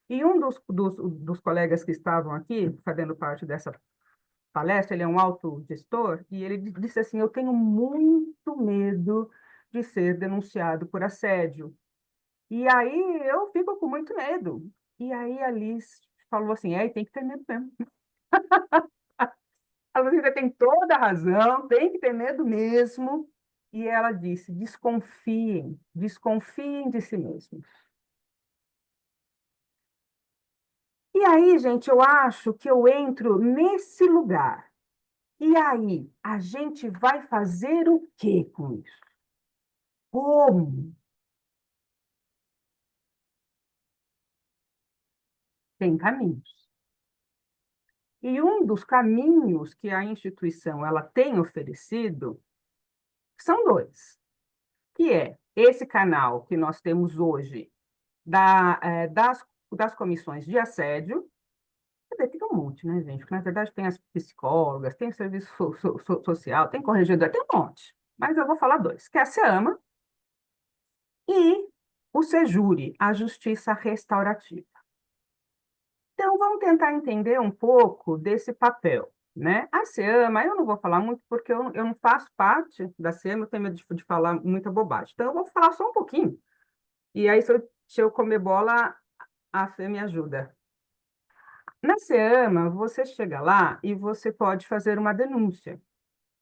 e um dos colegas que estavam aqui, fazendo parte dessa palestra, ele é um autogestor, e ele disse assim, eu tenho muito medo de ser denunciado por assédio. E aí eu fico com muito medo. E aí a Liz falou assim, tem que ter medo mesmo. Ela disse, você tem toda a razão, tem que ter medo mesmo. E ela disse, desconfiem, desconfiem de si mesmos. E aí, gente, eu acho que eu entro nesse lugar. E aí, a gente vai fazer o quê com isso? Como? Tem caminhos. E um dos caminhos que a instituição ela tem oferecido são dois, que é esse canal que nós temos hoje das comissões de assédio. Tem um monte, né, gente? Porque, na verdade, tem as psicólogas, tem o serviço social, tem corregedor, tem um monte. Mas eu vou falar dois, que é a SEAMA e o SEJURE, a Justiça Restaurativa. Então, vamos tentar entender um pouco desse papel, né? A SEAMA, eu não vou falar muito porque eu não faço parte da SEAMA, eu tenho medo de falar muita bobagem. Então, eu vou falar só um pouquinho. E aí, se eu comer bola, a Fê me ajuda. Na SEAMA, você chega lá e você pode fazer uma denúncia.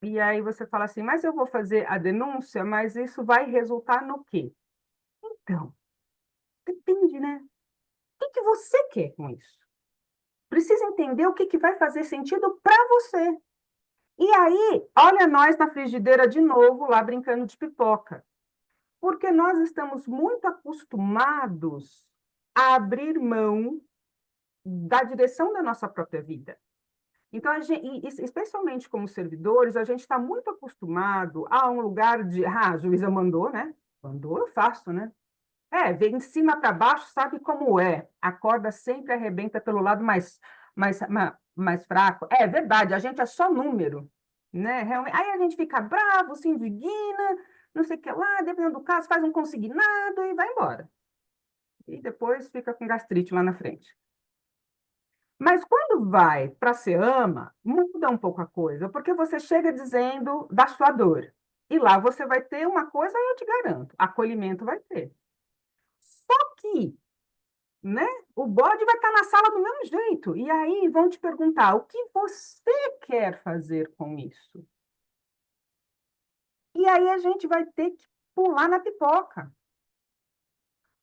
E aí você fala assim, mas eu vou fazer a denúncia, mas isso vai resultar no quê? Então, depende, né? O que você quer com isso? Precisa entender o que vai fazer sentido para você. E aí, olha nós na frigideira de novo, lá brincando de pipoca. Porque nós estamos muito acostumados a abrir mão da direção da nossa própria vida. Então, especialmente como servidores, a gente está muito acostumado a um lugar de, a juíza mandou, né? Mandou, eu faço, né? Vem de cima para baixo, sabe como é. A corda sempre arrebenta pelo lado mais fraco. É verdade, a gente é só número, né? Realmente. Aí a gente fica bravo, se indigna, não sei o que lá, dependendo do caso, faz um consignado e vai embora. E depois fica com gastrite lá na frente. Mas quando vai para a SEAMA, muda um pouco a coisa, porque você chega dizendo da sua dor. E lá você vai ter uma coisa, eu te garanto, acolhimento vai ter. Só que, né, o bode vai estar na sala do mesmo jeito. E aí vão te perguntar, o que você quer fazer com isso? E aí a gente vai ter que pular na pipoca.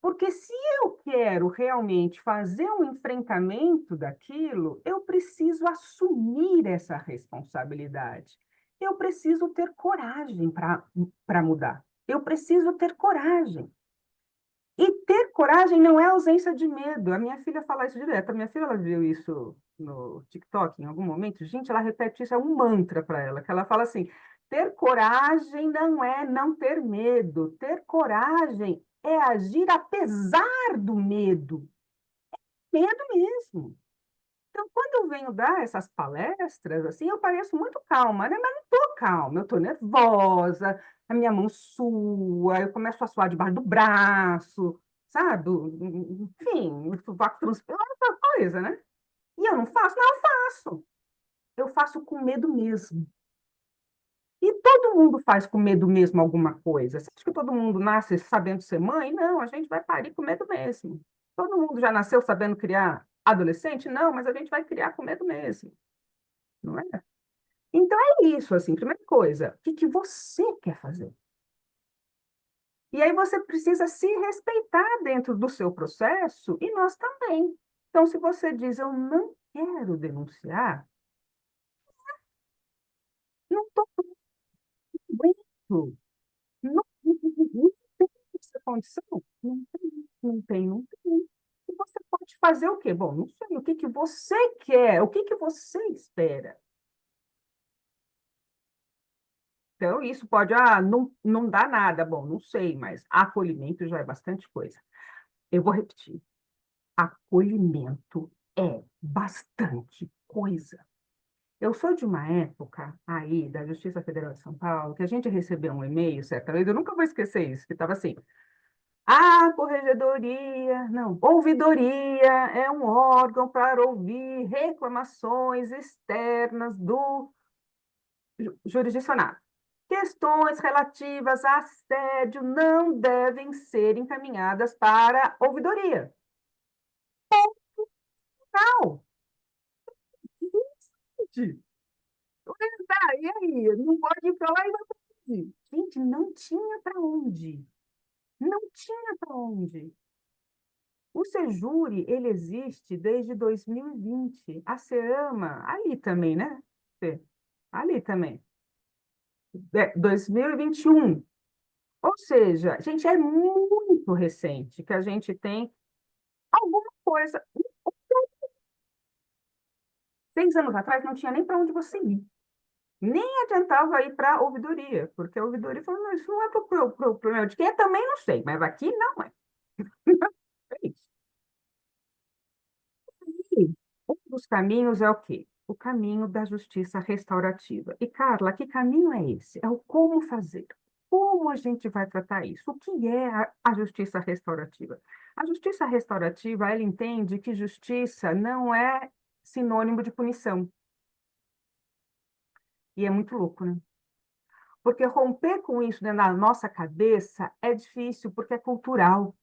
Porque se eu quero realmente fazer um enfrentamento daquilo, eu preciso assumir essa responsabilidade. Eu preciso ter coragem para mudar. Eu preciso ter coragem. E ter coragem não é ausência de medo. A minha filha fala isso direto. A minha filha ela viu isso no TikTok em algum momento. Gente, ela repete isso, é um mantra para ela, que ela fala assim: ter coragem não é não ter medo. Ter coragem é agir apesar do medo. Medo mesmo. Então, quando eu venho dar essas palestras, assim, eu pareço muito calma, né? Mas não estou calma, eu estou nervosa, a minha mão sua, eu começo a suar debaixo do braço, sabe? Enfim, o sovaco transpira, outra coisa, né? E eu não faço? Não, eu faço. Eu faço com medo mesmo. E todo mundo faz com medo mesmo alguma coisa. Você acha que todo mundo nasce sabendo ser mãe? Não, a gente vai parir com medo mesmo. Todo mundo já nasceu sabendo criar adolescente? Não, mas a gente vai criar com medo mesmo, não é? Então é isso, assim, primeira coisa, o que você quer fazer? E aí você precisa se respeitar dentro do seu processo e nós também. Então, se você diz, eu não quero denunciar, não estou aguento, não tem essa condição, não tem. E você pode fazer o quê? Bom, não sei, o que você quer, o que você espera? Então, isso pode, não dá nada. Bom, não sei, mas acolhimento já é bastante coisa. Eu vou repetir. Acolhimento é bastante coisa. Eu sou de uma época aí da Justiça Federal de São Paulo que a gente recebeu um e-mail, certa vez, eu nunca vou esquecer isso, que estava assim: corregedoria, não, ouvidoria é um órgão para ouvir reclamações externas do jurisdicionado. Questões relativas a assédio não devem ser encaminhadas para ouvidoria. Não. Gente, tá, e aí? Não pode ir para lá e vai para onde? Gente, não tinha para onde. Não tinha para onde. O Sejure, ele existe desde 2020. A SEAMA, ali também, né? Fê? Ali também. 2021. Ou seja, gente, é muito recente que a gente tem alguma coisa. 6 anos atrás não tinha nem para onde você ir. Nem adiantava ir para a ouvidoria, porque a ouvidoria falou, não, isso não é para o problema de quem é, também não sei, mas aqui não é. É isso. E um dos caminhos é o quê? O caminho da justiça restaurativa. E, Carla, que caminho é esse? É o como fazer. Como a gente vai tratar isso? O que é a justiça restaurativa? A justiça restaurativa, ela entende que justiça não é sinônimo de punição. E é muito louco, né? Porque romper com isso dentro da nossa cabeça é difícil, porque é cultural.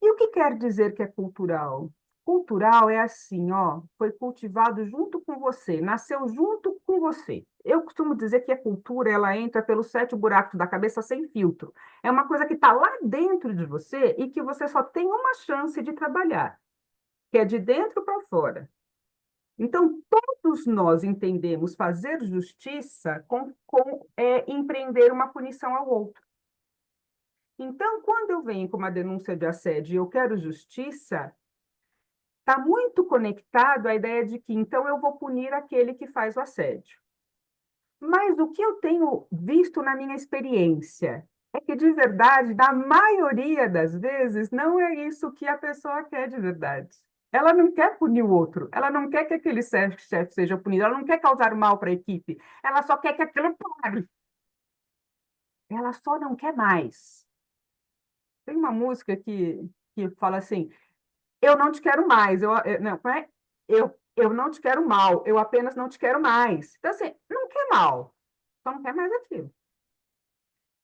E o que quer dizer que é cultural? Cultural é assim, ó, foi cultivado junto com você, nasceu junto com você. Eu costumo dizer que a cultura, ela entra pelos 7 buracos da cabeça sem filtro. É uma coisa que está lá dentro de você e que você só tem uma chance de trabalhar, que é de dentro para fora. Então, todos nós entendemos fazer justiça com empreender uma punição ao outro. Então, quando eu venho com uma denúncia de assédio e eu quero justiça, está muito conectado à ideia de que, então, eu vou punir aquele que faz o assédio. Mas o que eu tenho visto na minha experiência é que, de verdade, na maioria das vezes, não é isso que a pessoa quer de verdade. Ela não quer punir o outro, ela não quer que aquele chefe seja punido, ela não quer causar mal para a equipe, ela só quer que aquilo pare. Ela só não quer mais. Tem uma música que fala assim, eu não te quero mais, não, eu não te quero mal, eu apenas não te quero mais. Então, assim, não quer mal, só não quer mais aquilo.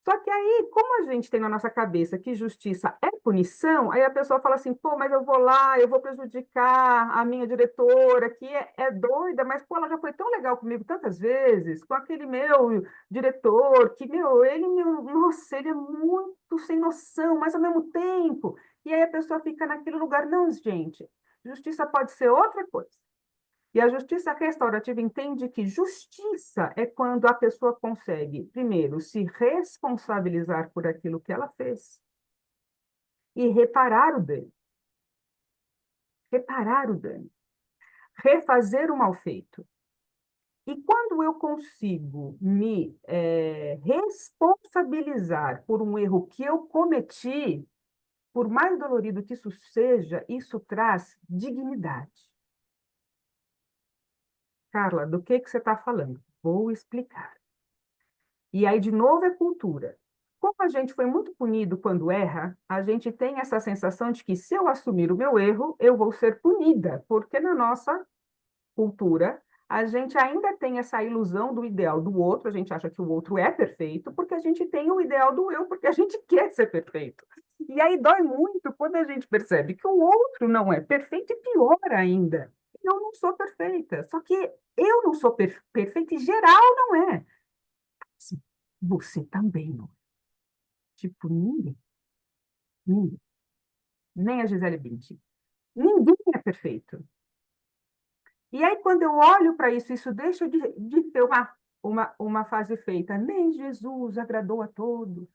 Só que aí, como a gente tem na nossa cabeça que justiça é punição, aí a pessoa fala assim, pô, mas eu vou lá, eu vou prejudicar a minha diretora, que é doida, mas pô, ela já foi tão legal comigo tantas vezes, com aquele meu diretor, que, nossa, ele é muito sem noção, mas ao mesmo tempo. E aí a pessoa fica naquele lugar, não, gente, justiça pode ser outra coisa. E a justiça restaurativa entende que justiça é quando a pessoa consegue, primeiro, se responsabilizar por aquilo que ela fez e reparar o dano. Reparar o dano. Refazer o mal feito. E quando eu consigo me responsabilizar por um erro que eu cometi, por mais dolorido que isso seja, isso traz dignidade. Carla, do que você está falando? Vou explicar. E aí, de novo, é cultura. Como a gente foi muito punido quando erra, a gente tem essa sensação de que se eu assumir o meu erro, eu vou ser punida, porque na nossa cultura, a gente ainda tem essa ilusão do ideal do outro, a gente acha que o outro é perfeito, porque a gente tem o ideal do eu, porque a gente quer ser perfeito. E aí dói muito quando a gente percebe que o outro não é perfeito, e pior ainda, eu não sou perfeita. Só que eu não sou perfeita e geral não é. Sim, você também não. Tipo, ninguém, nem a Gisele Bündchen. Ninguém é perfeito. E aí, quando eu olho para isso, isso deixa de ser uma fase feita. Nem Jesus agradou a todos.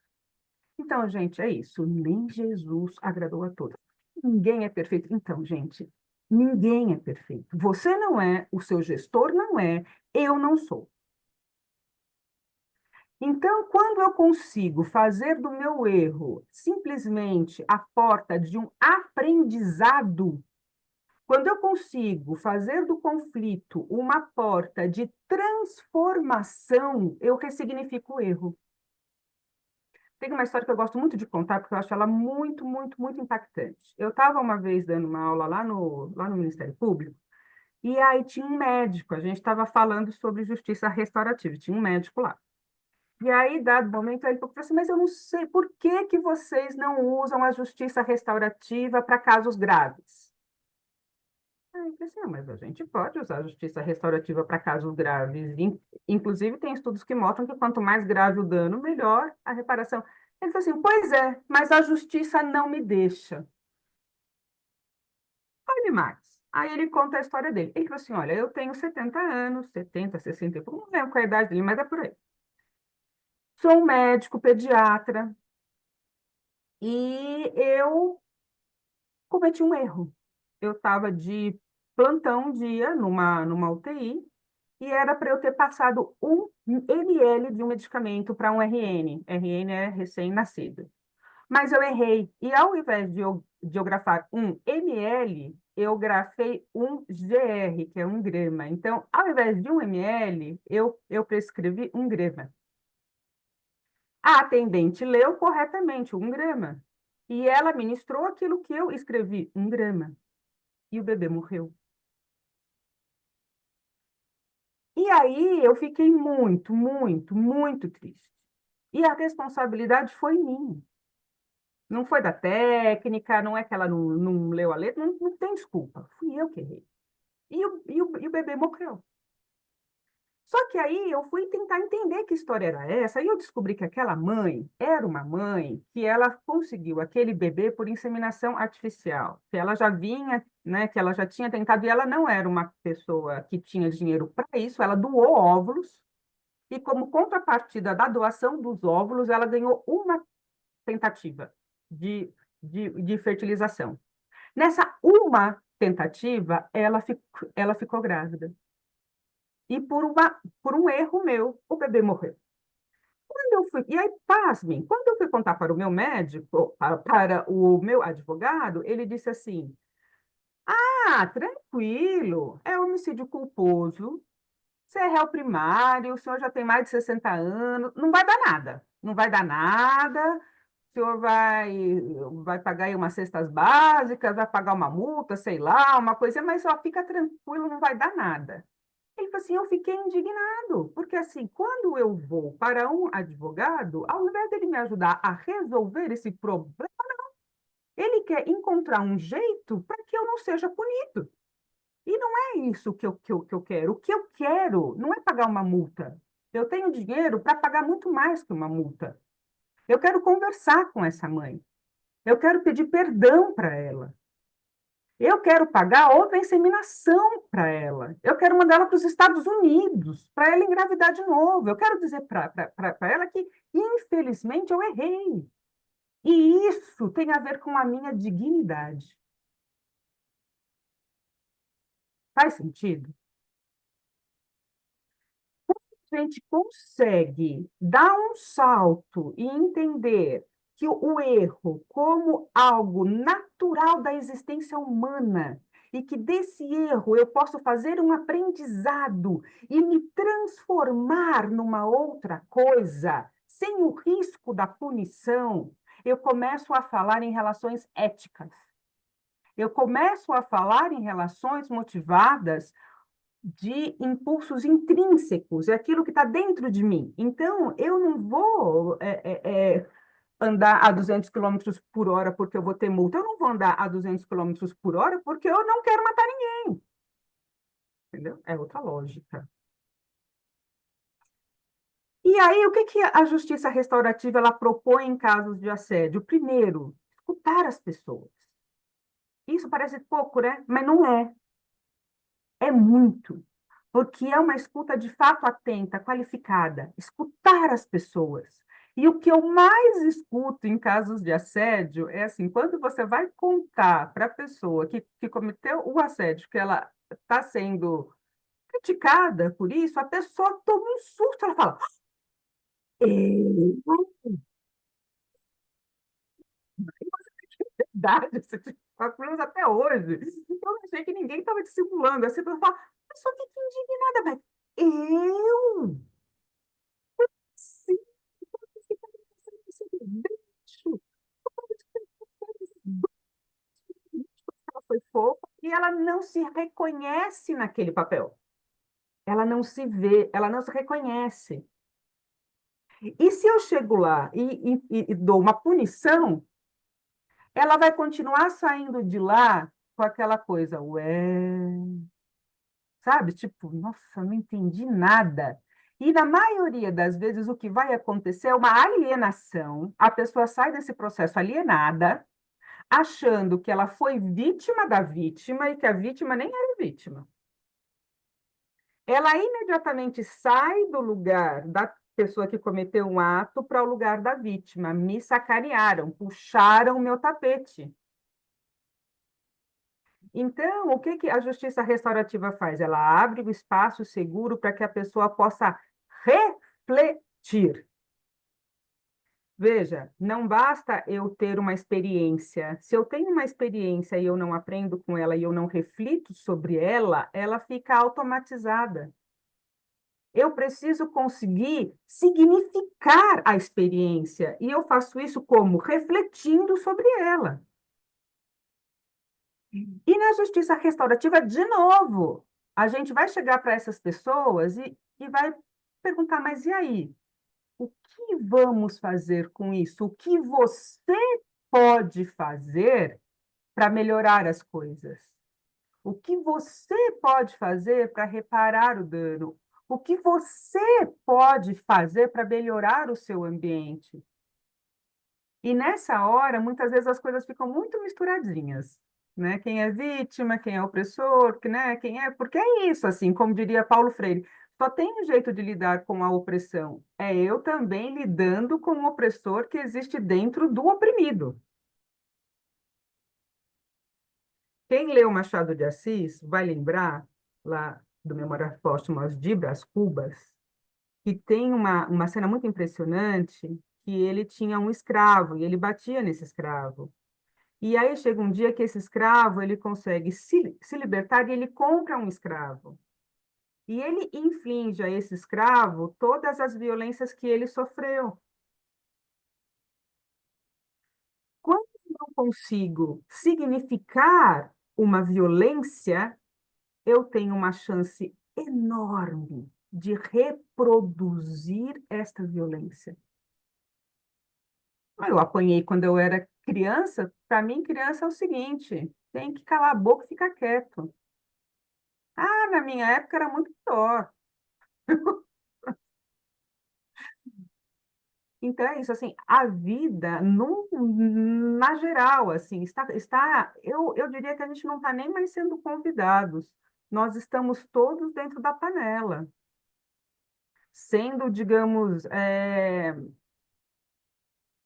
Então, gente, é isso. Nem Jesus agradou a todos. Ninguém é perfeito. Então, gente, ninguém é perfeito. Você não é, o seu gestor não é, eu não sou. Então, quando eu consigo fazer do meu erro simplesmente a porta de um aprendizado, quando eu consigo fazer do conflito uma porta de transformação, eu ressignifico o erro. Tem uma história que eu gosto muito de contar, porque eu acho ela muito, muito, muito impactante. Eu estava uma vez dando uma aula lá no Ministério Público, e aí tinha um médico, a gente estava falando sobre justiça restaurativa, tinha um médico lá. E aí, dado momento, ele falou assim, mas eu não sei por que vocês não usam a justiça restaurativa para casos graves. Aí eu falei assim, mas a gente pode usar a justiça restaurativa para casos graves. Inclusive, tem estudos que mostram que quanto mais grave o dano, melhor a reparação. Ele falou assim, pois é, mas a justiça não me deixa. Olha, Max. Aí ele conta a história dele. Ele falou assim, olha, eu tenho 70 anos, 70, 60, não lembro qual é a idade dele, mas é por aí. Sou um médico pediatra e eu cometi um erro. Eu estava de plantão um dia numa UTI e era para eu ter passado 1 ml de um medicamento para um RN. RN é recém-nascido. Mas eu errei. E ao invés de eu grafar 1 ml, eu grafei 1 GR, que é 1 grama. Então, ao invés de 1 ml, eu prescrevi 1 grama. A atendente leu corretamente 1 grama. E ela ministrou aquilo que eu escrevi, 1 grama. E o bebê morreu. E aí eu fiquei muito, muito, muito triste. E a responsabilidade foi minha. Não foi da técnica, não é que ela não leu a letra, não tem desculpa. Fui eu que errei. E o bebê morreu. Só que aí eu fui tentar entender que história era essa, e eu descobri que aquela mãe era uma mãe que ela conseguiu aquele bebê por inseminação artificial, que ela já vinha, né, que ela já tinha tentado, e ela não era uma pessoa que tinha dinheiro para isso, ela doou óvulos, e como contrapartida da doação dos óvulos, ela ganhou uma tentativa de fertilização. Nessa uma tentativa, ela ficou grávida. E por um erro meu, o bebê morreu. E aí, pasmem, quando eu fui contar para o meu médico, para o meu advogado, ele disse assim: ah, tranquilo, é homicídio culposo, você é réu primário, o senhor já tem mais de 60 anos, não vai dar nada, não vai dar nada, o senhor vai pagar aí umas cestas básicas, vai pagar uma multa, sei lá, uma coisa, mas só fica tranquilo, não vai dar nada. Ele falou assim, eu fiquei indignado, porque assim, quando eu vou para um advogado, ao invés dele me ajudar a resolver esse problema, ele quer encontrar um jeito para que eu não seja punido. E não é isso que eu quero. O que eu quero não é pagar uma multa. Eu tenho dinheiro para pagar muito mais que uma multa. Eu quero conversar com essa mãe. Eu quero pedir perdão para ela. Eu quero pagar outra inseminação para ela. Eu quero mandar ela para os Estados Unidos, para ela engravidar de novo. Eu quero dizer para ela que, infelizmente, eu errei. E isso tem a ver com a minha dignidade. Faz sentido? A gente consegue dar um salto e entender que o erro como algo natural da existência humana e que desse erro eu posso fazer um aprendizado e me transformar numa outra coisa, sem o risco da punição, eu começo a falar em relações éticas. Eu começo a falar em relações motivadas de impulsos intrínsecos, é aquilo que está dentro de mim. Então, eu não vou andar a 200 quilômetros por hora porque eu vou ter multa. Eu não vou andar a 200 quilômetros por hora porque eu não quero matar ninguém. Entendeu? É outra lógica. E aí, o que a justiça restaurativa ela propõe em casos de assédio? Primeiro, escutar as pessoas. Isso parece pouco, né? Mas não é. É muito. Porque é uma escuta de fato atenta, qualificada, escutar as pessoas. E o que eu mais escuto em casos de assédio é assim, quando você vai contar para a pessoa que cometeu o assédio, que ela está sendo criticada por isso, a pessoa toma um susto, ela fala, é verdade, você tem até hoje. Eu achei que ninguém estava dissimulando. Assim, a pessoa fala, a pessoa fica indignada, mas eu? Sim, ela foi fofa e ela não se reconhece naquele papel. Ela não se vê, ela não se reconhece. E se eu chego lá e dou uma punição, ela vai continuar saindo de lá com aquela coisa, ué, sabe? Tipo, nossa, não entendi nada. E na maioria das vezes o que vai acontecer é uma alienação. A pessoa sai desse processo alienada, achando que ela foi vítima da vítima e que a vítima nem era vítima. Ela imediatamente sai do lugar da pessoa que cometeu um ato para o lugar da vítima. Me sacanearam, puxaram o meu tapete. Então, o que a justiça restaurativa faz? Ela abre o espaço seguro para que a pessoa possa refletir. Veja, não basta eu ter uma experiência. Se eu tenho uma experiência e eu não aprendo com ela e eu não reflito sobre ela, ela fica automatizada. Eu preciso conseguir significar a experiência, e eu faço isso como? Refletindo sobre ela. E na justiça restaurativa, de novo, a gente vai chegar para essas pessoas e vai perguntar, mas e aí? O que vamos fazer com isso? O que você pode fazer para melhorar as coisas? O que você pode fazer para reparar o dano? O que você pode fazer para melhorar o seu ambiente? E nessa hora, muitas vezes as coisas ficam muito misturadinhas, né? Quem é vítima, quem é opressor, né? Quem é, porque é isso, assim, como diria Paulo Freire, só tem um jeito de lidar com a opressão, é eu também lidando com o opressor que existe dentro do oprimido. Quem leu Machado de Assis vai lembrar lá do Memórias Póstumas de Brás Cubas, que tem uma cena muito impressionante, que ele tinha um escravo e ele batia nesse escravo. E aí chega um dia que esse escravo ele consegue se libertar e ele compra um escravo. E ele inflige a esse escravo todas as violências que ele sofreu. Quando eu não consigo significar uma violência, eu tenho uma chance enorme de reproduzir esta violência. Eu apanhei quando eu era criança. Para mim, criança é o seguinte: tem que calar a boca e ficar quieto. Ah, na minha época era muito pior. Então é isso, assim, a vida, na geral, assim, eu diria que a gente não está nem mais sendo convidados. Nós estamos todos dentro da panela, sendo, digamos,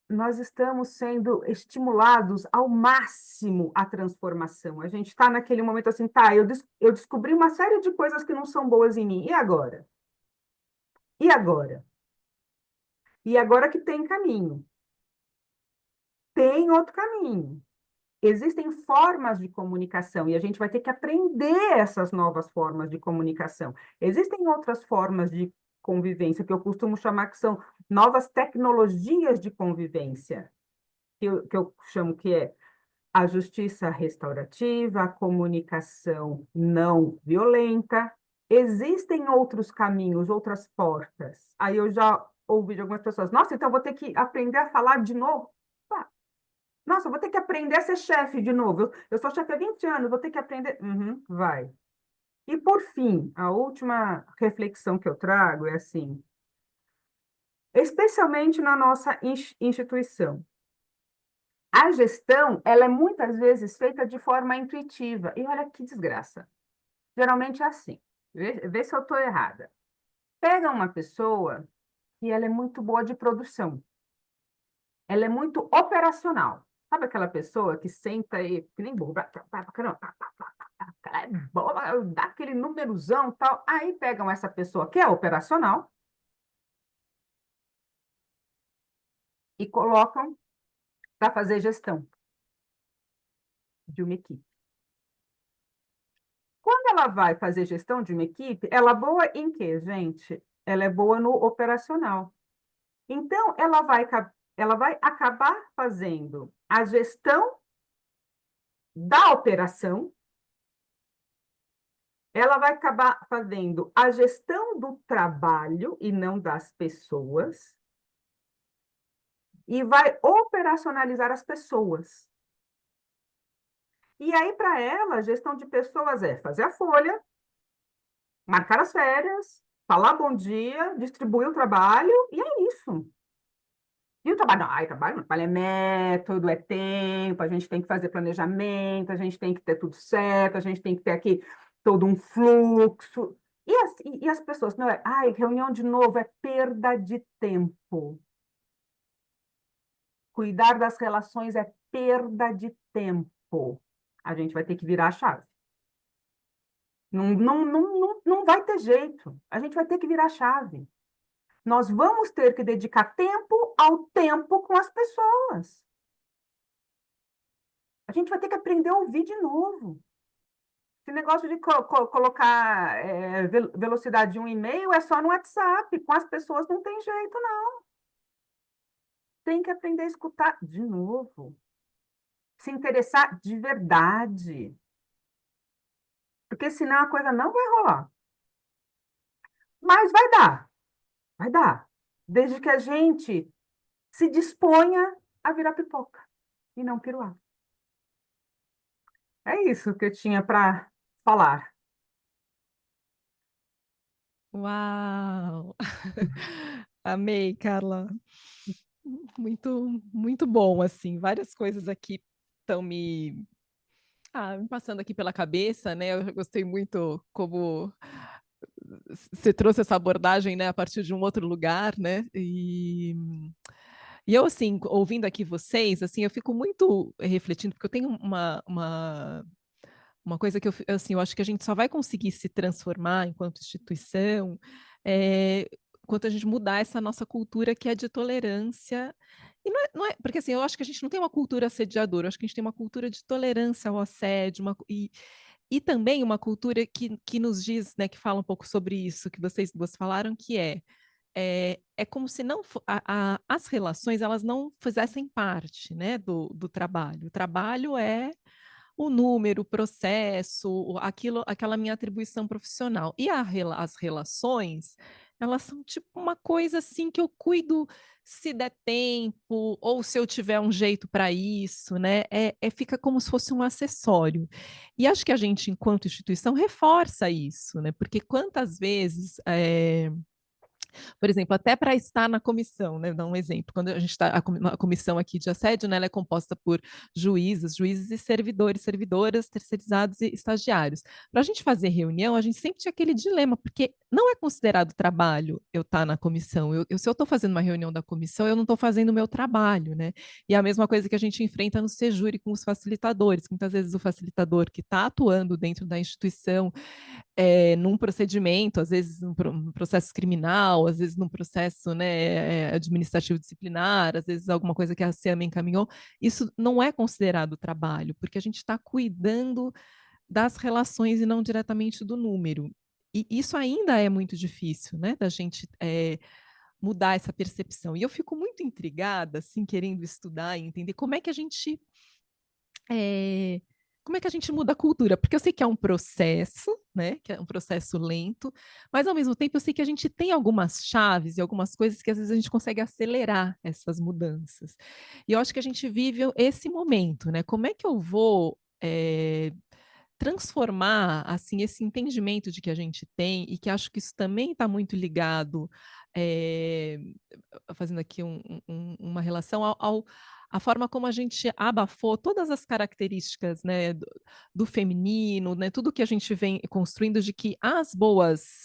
nós estamos sendo estimulados ao máximo à transformação. A gente está naquele momento assim, tá, eu descobri uma série de coisas que não são boas em mim, e agora? E agora? E agora que tem caminho. Tem outro caminho. Existem formas de comunicação e a gente vai ter que aprender essas novas formas de comunicação. Existem outras formas de convivência que eu costumo chamar que são novas tecnologias de convivência, que eu chamo que é a justiça restaurativa, a comunicação não violenta. Existem outros caminhos, outras portas. Aí eu já ouvi de algumas pessoas, nossa, então eu vou ter que aprender a falar de novo. Nossa, eu vou ter que aprender a ser chefe de novo. Eu sou chefe há 20 anos, vou ter que aprender. Uhum, vai. E, por fim, a última reflexão que eu trago é assim, especialmente na nossa instituição. A gestão, ela é muitas vezes feita de forma intuitiva. E olha que desgraça. Geralmente é assim. Vê se eu estou errada. Pega uma pessoa que ela é muito boa de produção. Ela é muito operacional. Sabe aquela pessoa que senta e que nem burro, ela é boa, dá aquele numerozão e tal. Aí pegam essa pessoa que é operacional e colocam para fazer gestão de uma equipe. Quando ela vai fazer gestão de uma equipe, ela é boa em quê, gente? Ela é boa no operacional. Então, ela vai acabar fazendo a gestão da operação, ela vai acabar fazendo a gestão do trabalho e não das pessoas, e vai operacionalizar as pessoas. E aí, para ela, gestão de pessoas é fazer a folha, marcar as férias, falar bom dia, distribuir o trabalho, e é isso. E o trabalho, não, trabalho é método, é tempo, a gente tem que fazer planejamento, a gente tem que ter tudo certo, a gente tem que ter aqui todo um fluxo. E as pessoas, não é, reunião de novo é perda de tempo. Cuidar das relações é perda de tempo. A gente vai ter que virar a chave. Não vai ter jeito. A gente vai ter que virar a chave. Nós vamos ter que dedicar tempo ao tempo com as pessoas. A gente vai ter que aprender a ouvir de novo. Esse negócio de colocar velocidade de um e-mail é só no WhatsApp. Com as pessoas não tem jeito, não. Tem que aprender a escutar de novo. Se interessar de verdade. Porque senão a coisa não vai rolar. Mas vai dar. Vai dar. Desde que a gente se disponha a virar pipoca e não piruar. É isso que eu tinha para falar. Uau! Amei, Carla. Muito, muito bom, assim. Várias coisas aqui estão me passando aqui pela cabeça, né? Eu gostei muito como você trouxe essa abordagem, né, a partir de um outro lugar, né? E eu, assim, ouvindo aqui vocês, assim, eu fico muito refletindo, porque eu tenho uma coisa que assim, eu acho que a gente só vai conseguir se transformar enquanto instituição enquanto a gente mudar essa nossa cultura que é de tolerância. E não é, porque assim, eu acho que a gente não tem uma cultura assediadora, eu acho que a gente tem uma cultura de tolerância ao assédio, e também uma cultura que nos diz, né, que fala um pouco sobre isso que vocês duas falaram, que é como se não as relações elas não fizessem parte, né, do trabalho. O trabalho é o número, o processo, aquela minha atribuição profissional. E as relações, elas são tipo uma coisa assim que eu cuido se der tempo, ou se eu tiver um jeito para isso, né? Fica como se fosse um acessório. E acho que a gente, enquanto instituição, reforça isso, né? Porque quantas vezes por exemplo, até para estar na comissão, né? Vou dar um exemplo. Quando a gente está, a comissão aqui de assédio, né, ela é composta por juízes e servidores, servidoras, terceirizados e estagiários. Para a gente fazer reunião, a gente sempre tinha aquele dilema, porque não é considerado trabalho eu estar na comissão. Se eu estou fazendo uma reunião da comissão, eu não estou fazendo o meu trabalho, né? E a mesma coisa que a gente enfrenta no Sejure com os facilitadores. Muitas vezes o facilitador que está atuando dentro da instituição num procedimento, às vezes num processo criminal, às vezes num processo, né, administrativo disciplinar, às vezes alguma coisa que a SEAM encaminhou, isso não é considerado trabalho, porque a gente está cuidando das relações e não diretamente do número. E isso ainda é muito difícil, né, da gente mudar essa percepção. E eu fico muito intrigada, assim, querendo estudar e entender é, como é que a gente muda a cultura? Porque eu sei que é um processo, né? Que é um processo lento, mas ao mesmo tempo eu sei que a gente tem algumas chaves e algumas coisas que às vezes a gente consegue acelerar essas mudanças. E eu acho que a gente vive esse momento, né? Como é que eu vou transformar assim esse entendimento de que a gente tem e que acho que isso também está muito ligado, é, fazendo aqui uma relação a forma como a gente abafou todas as características, né, do feminino, né, tudo que a gente vem construindo de que as boas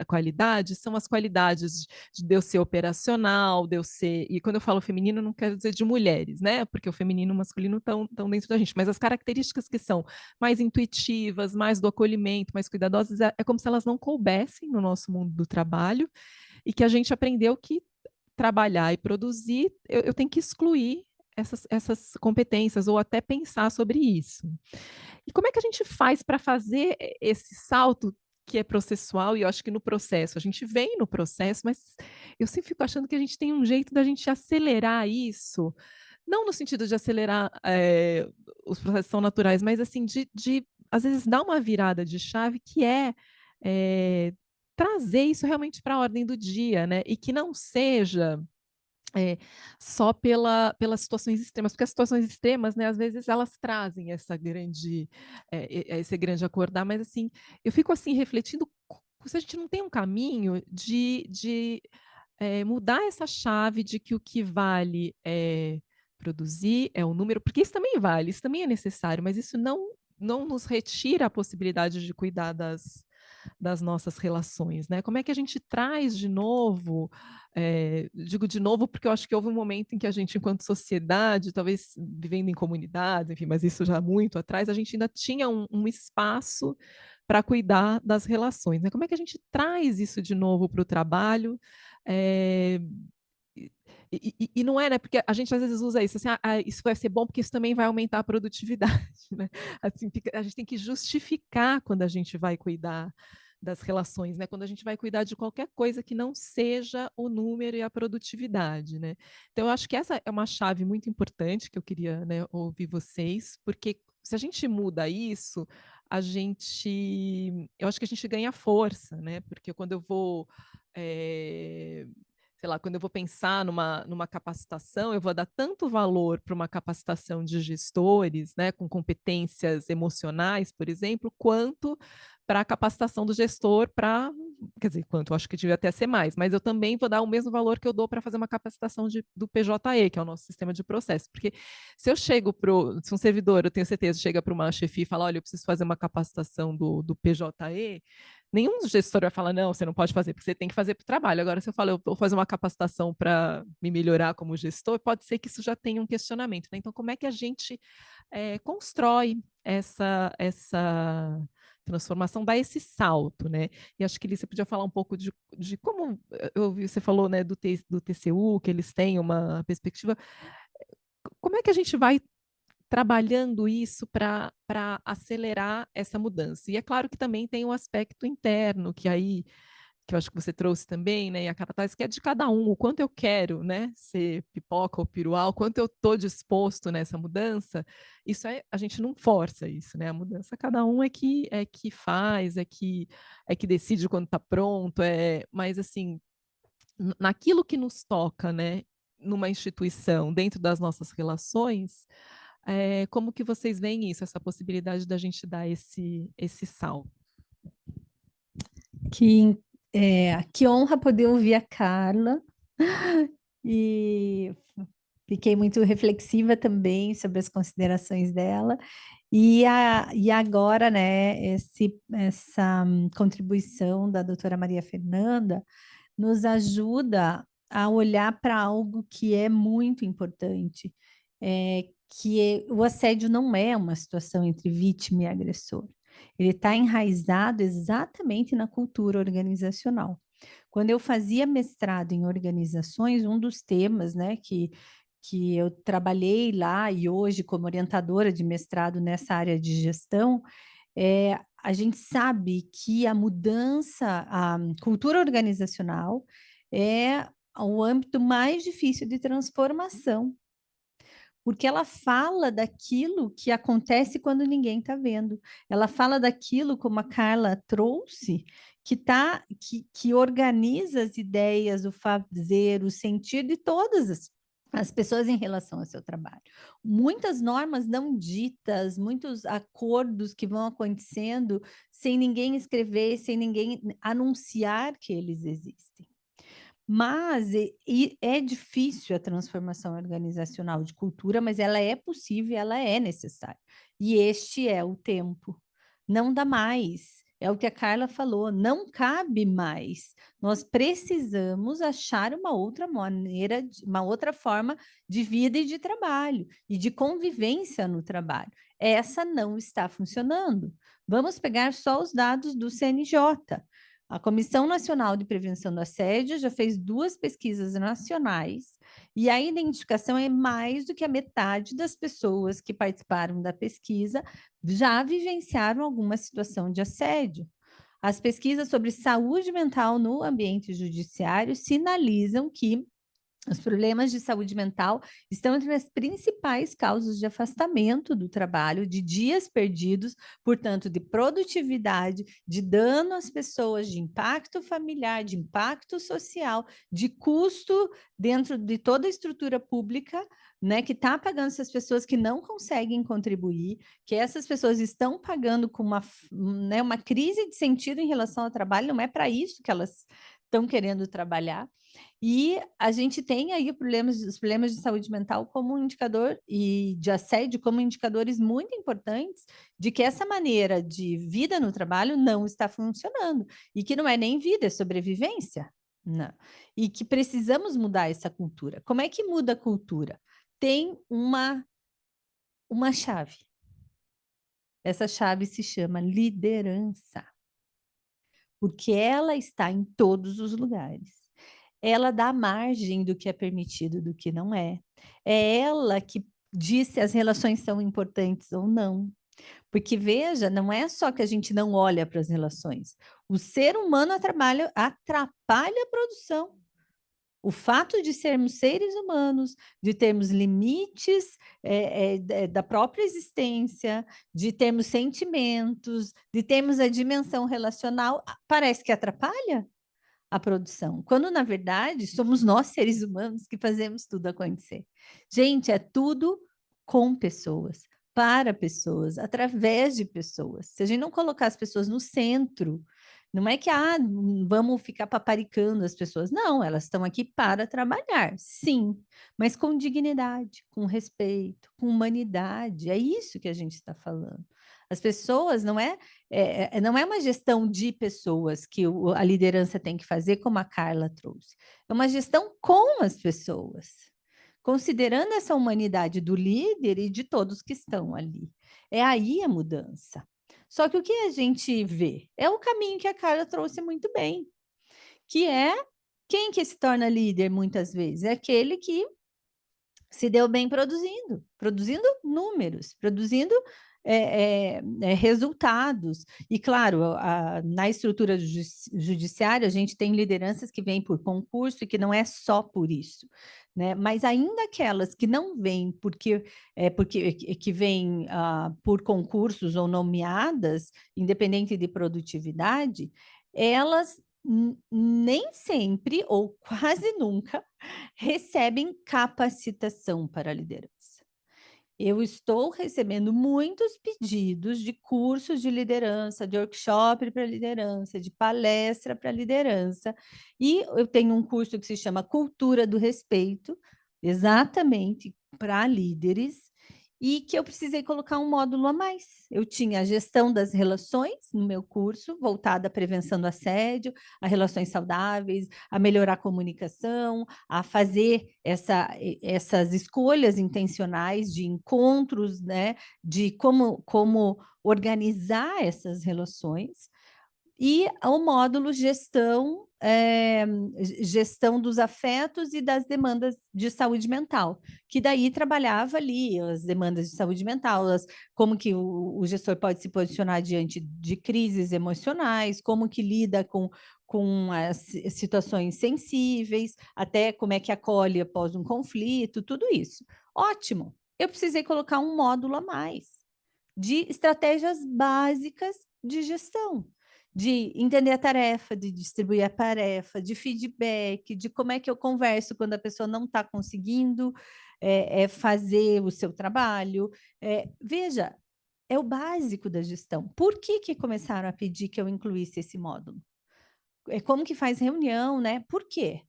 qualidades são as qualidades de eu ser operacional, de eu ser, e quando eu falo feminino não quero dizer de mulheres, né, porque o feminino e o masculino estão dentro da gente, mas as características que são mais intuitivas, mais do acolhimento, mais cuidadosas, é como se elas não coubessem no nosso mundo do trabalho e que a gente aprendeu que trabalhar e produzir, eu tenho que excluir essas competências ou até pensar sobre isso. E como é que a gente faz para fazer esse salto que é processual? E eu acho que no processo, a gente vem no processo, mas eu sempre fico achando que a gente tem um jeito da gente acelerar isso, não no sentido de acelerar os processos são naturais, mas assim, de às vezes dar uma virada de chave que trazer isso realmente para a ordem do dia, né? E que não seja só pelas situações extremas, porque as situações extremas, né, às vezes elas trazem esse grande acordar, mas assim, eu fico assim refletindo se a gente não tem um caminho de mudar essa chave de que o que vale é produzir, é o número, porque isso também vale, isso também é necessário, mas isso não nos retira a possibilidade de cuidar das nossas relações, né? Como é que a gente traz de novo, digo de novo porque eu acho que houve um momento em que a gente, enquanto sociedade, talvez vivendo em comunidades, enfim, mas isso já muito atrás, a gente ainda tinha um espaço para cuidar das relações, né? Como é que a gente traz isso de novo para o trabalho? É, e não é, né? Porque a gente às vezes usa isso, assim, isso vai ser bom porque isso também vai aumentar a produtividade, né? Assim, a gente tem que justificar quando a gente vai cuidar das relações, né? Quando a gente vai cuidar de qualquer coisa que não seja o número e a produtividade, né? Então, eu acho que essa é uma chave muito importante que eu queria, né, ouvir vocês, porque se a gente muda isso, eu acho que a gente ganha força, né? Porque quando eu vou sei lá, quando eu vou pensar numa capacitação, eu vou dar tanto valor para uma capacitação de gestores, né, com competências emocionais, por exemplo, quanto para a capacitação do gestor quer dizer, quanto, eu acho que devia até ser mais, mas eu também vou dar o mesmo valor que eu dou para fazer uma capacitação do PJE, que é o nosso sistema de processo, porque se um servidor, eu tenho certeza, chega para uma chefia e fala, olha, eu preciso fazer uma capacitação do PJE, nenhum gestor vai falar, não, você não pode fazer, porque você tem que fazer para o trabalho. Agora, se eu falo, eu vou fazer uma capacitação para me melhorar como gestor, pode ser que isso já tenha um questionamento, né? Então, como é que a gente constrói essa transformação, dá esse salto, né? E acho que você podia falar um pouco de como, eu ouvi, você falou, né, do TCU, que eles têm uma perspectiva, como é que a gente vai trabalhando isso para acelerar essa mudança. E é claro que também tem um aspecto interno, que eu acho que você trouxe também, né, e a Cartaz, que é de cada um, o quanto eu quero, né, ser pipoca ou piruá, o quanto eu estou disposto nessa mudança, a gente não força isso, né, a mudança cada um é que faz, é que decide quando está pronto, mas assim, naquilo que nos toca, né, numa instituição, dentro das nossas relações, como que vocês veem isso, essa possibilidade da gente dar esse salto? Que honra poder ouvir a Carla, e fiquei muito reflexiva também sobre as considerações dela. E agora, né, essa contribuição da doutora Maria Fernanda nos ajuda a olhar para algo que é muito importante, o assédio não é uma situação entre vítima e agressor. Ele está enraizado exatamente na cultura organizacional. Quando eu fazia mestrado em organizações, um dos temas, né, que eu trabalhei lá e hoje como orientadora de mestrado nessa área de gestão, a gente sabe que a mudança, a cultura organizacional é o âmbito mais difícil de transformação, porque ela fala daquilo que acontece quando ninguém está vendo. Ela fala daquilo, como a Carla trouxe, que organiza as ideias, o fazer, o sentir de todas as pessoas em relação ao seu trabalho. Muitas normas não ditas, muitos acordos que vão acontecendo sem ninguém escrever, sem ninguém anunciar que eles existem. Mas é difícil a transformação organizacional de cultura, mas ela é possível, ela é necessária. E este é o tempo. Não dá mais. É o que a Carla falou, não cabe mais. Nós precisamos achar uma outra maneira, uma outra forma de vida e de trabalho, e de convivência no trabalho. Essa não está funcionando. Vamos pegar só os dados do CNJ. A Comissão Nacional de Prevenção do Assédio já fez 2 pesquisas nacionais e a identificação é mais do que a metade das pessoas que participaram da pesquisa já vivenciaram alguma situação de assédio. As pesquisas sobre saúde mental no ambiente judiciário sinalizam que Os problemas de saúde mental estão entre as principais causas de afastamento do trabalho, de dias perdidos, portanto, de produtividade, de dano às pessoas, de impacto familiar, de impacto social, de custo dentro de toda a estrutura pública, né, que está pagando essas pessoas que não conseguem contribuir, que essas pessoas estão pagando com uma crise de sentido em relação ao trabalho, não é para isso que elas estão querendo trabalhar. E a gente tem aí os problemas de saúde mental como um indicador e de assédio como indicadores muito importantes de que essa maneira de vida no trabalho não está funcionando e que não é nem vida, é sobrevivência. Não. E que precisamos mudar essa cultura. Como é que muda a cultura? Tem uma chave. Essa chave se chama liderança, porque ela está em todos os lugares. Ela dá margem do que é permitido, do que não é. É ela que diz se as relações são importantes ou não. Porque, veja, não é só que a gente não olha para as relações. O ser humano atrapalha a produção. O fato de sermos seres humanos, de termos limites da própria existência, de termos sentimentos, de termos a dimensão relacional, parece que atrapalha a produção, quando na verdade somos nós seres humanos que fazemos tudo acontecer. Gente, é tudo com pessoas, para pessoas, através de pessoas. Se a gente não colocar as pessoas no centro, não é que vamos ficar paparicando as pessoas. Não, elas estão aqui para trabalhar, sim, mas com dignidade, com respeito, com humanidade. É isso que a gente está falando. As pessoas não é uma gestão de pessoas que a liderança tem que fazer, como a Carla trouxe. É uma gestão com as pessoas, considerando essa humanidade do líder e de todos que estão ali. É aí a mudança. Só que o que a gente vê é o caminho que a Carla trouxe muito bem, que é quem que se torna líder muitas vezes? É aquele que se deu bem produzindo números, produzindo resultados. E, claro, na estrutura judiciária, a gente tem lideranças que vêm por concurso e que não é só por isso, né? Mas ainda aquelas que não vêm porque que vêm por concursos ou nomeadas, independente de produtividade, elas nem sempre ou quase nunca recebem capacitação para a liderança. Eu estou recebendo muitos pedidos de cursos de liderança, de workshop para liderança, de palestra para liderança, e eu tenho um curso que se chama Cultura do Respeito, exatamente para líderes, e que eu precisei colocar um módulo a mais. Eu tinha a gestão das relações no meu curso, voltada à prevenção do assédio, a relações saudáveis, a melhorar a comunicação, a fazer essas escolhas intencionais de encontros, né, de como organizar essas relações, e o módulo gestão dos afetos e das demandas de saúde mental, que daí trabalhava ali as demandas de saúde mental, como que o gestor pode se posicionar diante de crises emocionais, como que lida com as situações sensíveis, até como é que acolhe após um conflito, tudo isso. Ótimo! Eu precisei colocar um módulo a mais de estratégias básicas de gestão, de entender a tarefa, de distribuir a tarefa, de feedback, de como é que eu converso quando a pessoa não está conseguindo fazer o seu trabalho. Veja, é o básico da gestão. Por que começaram a pedir que eu incluísse esse módulo? Como que faz reunião, né? Por quê?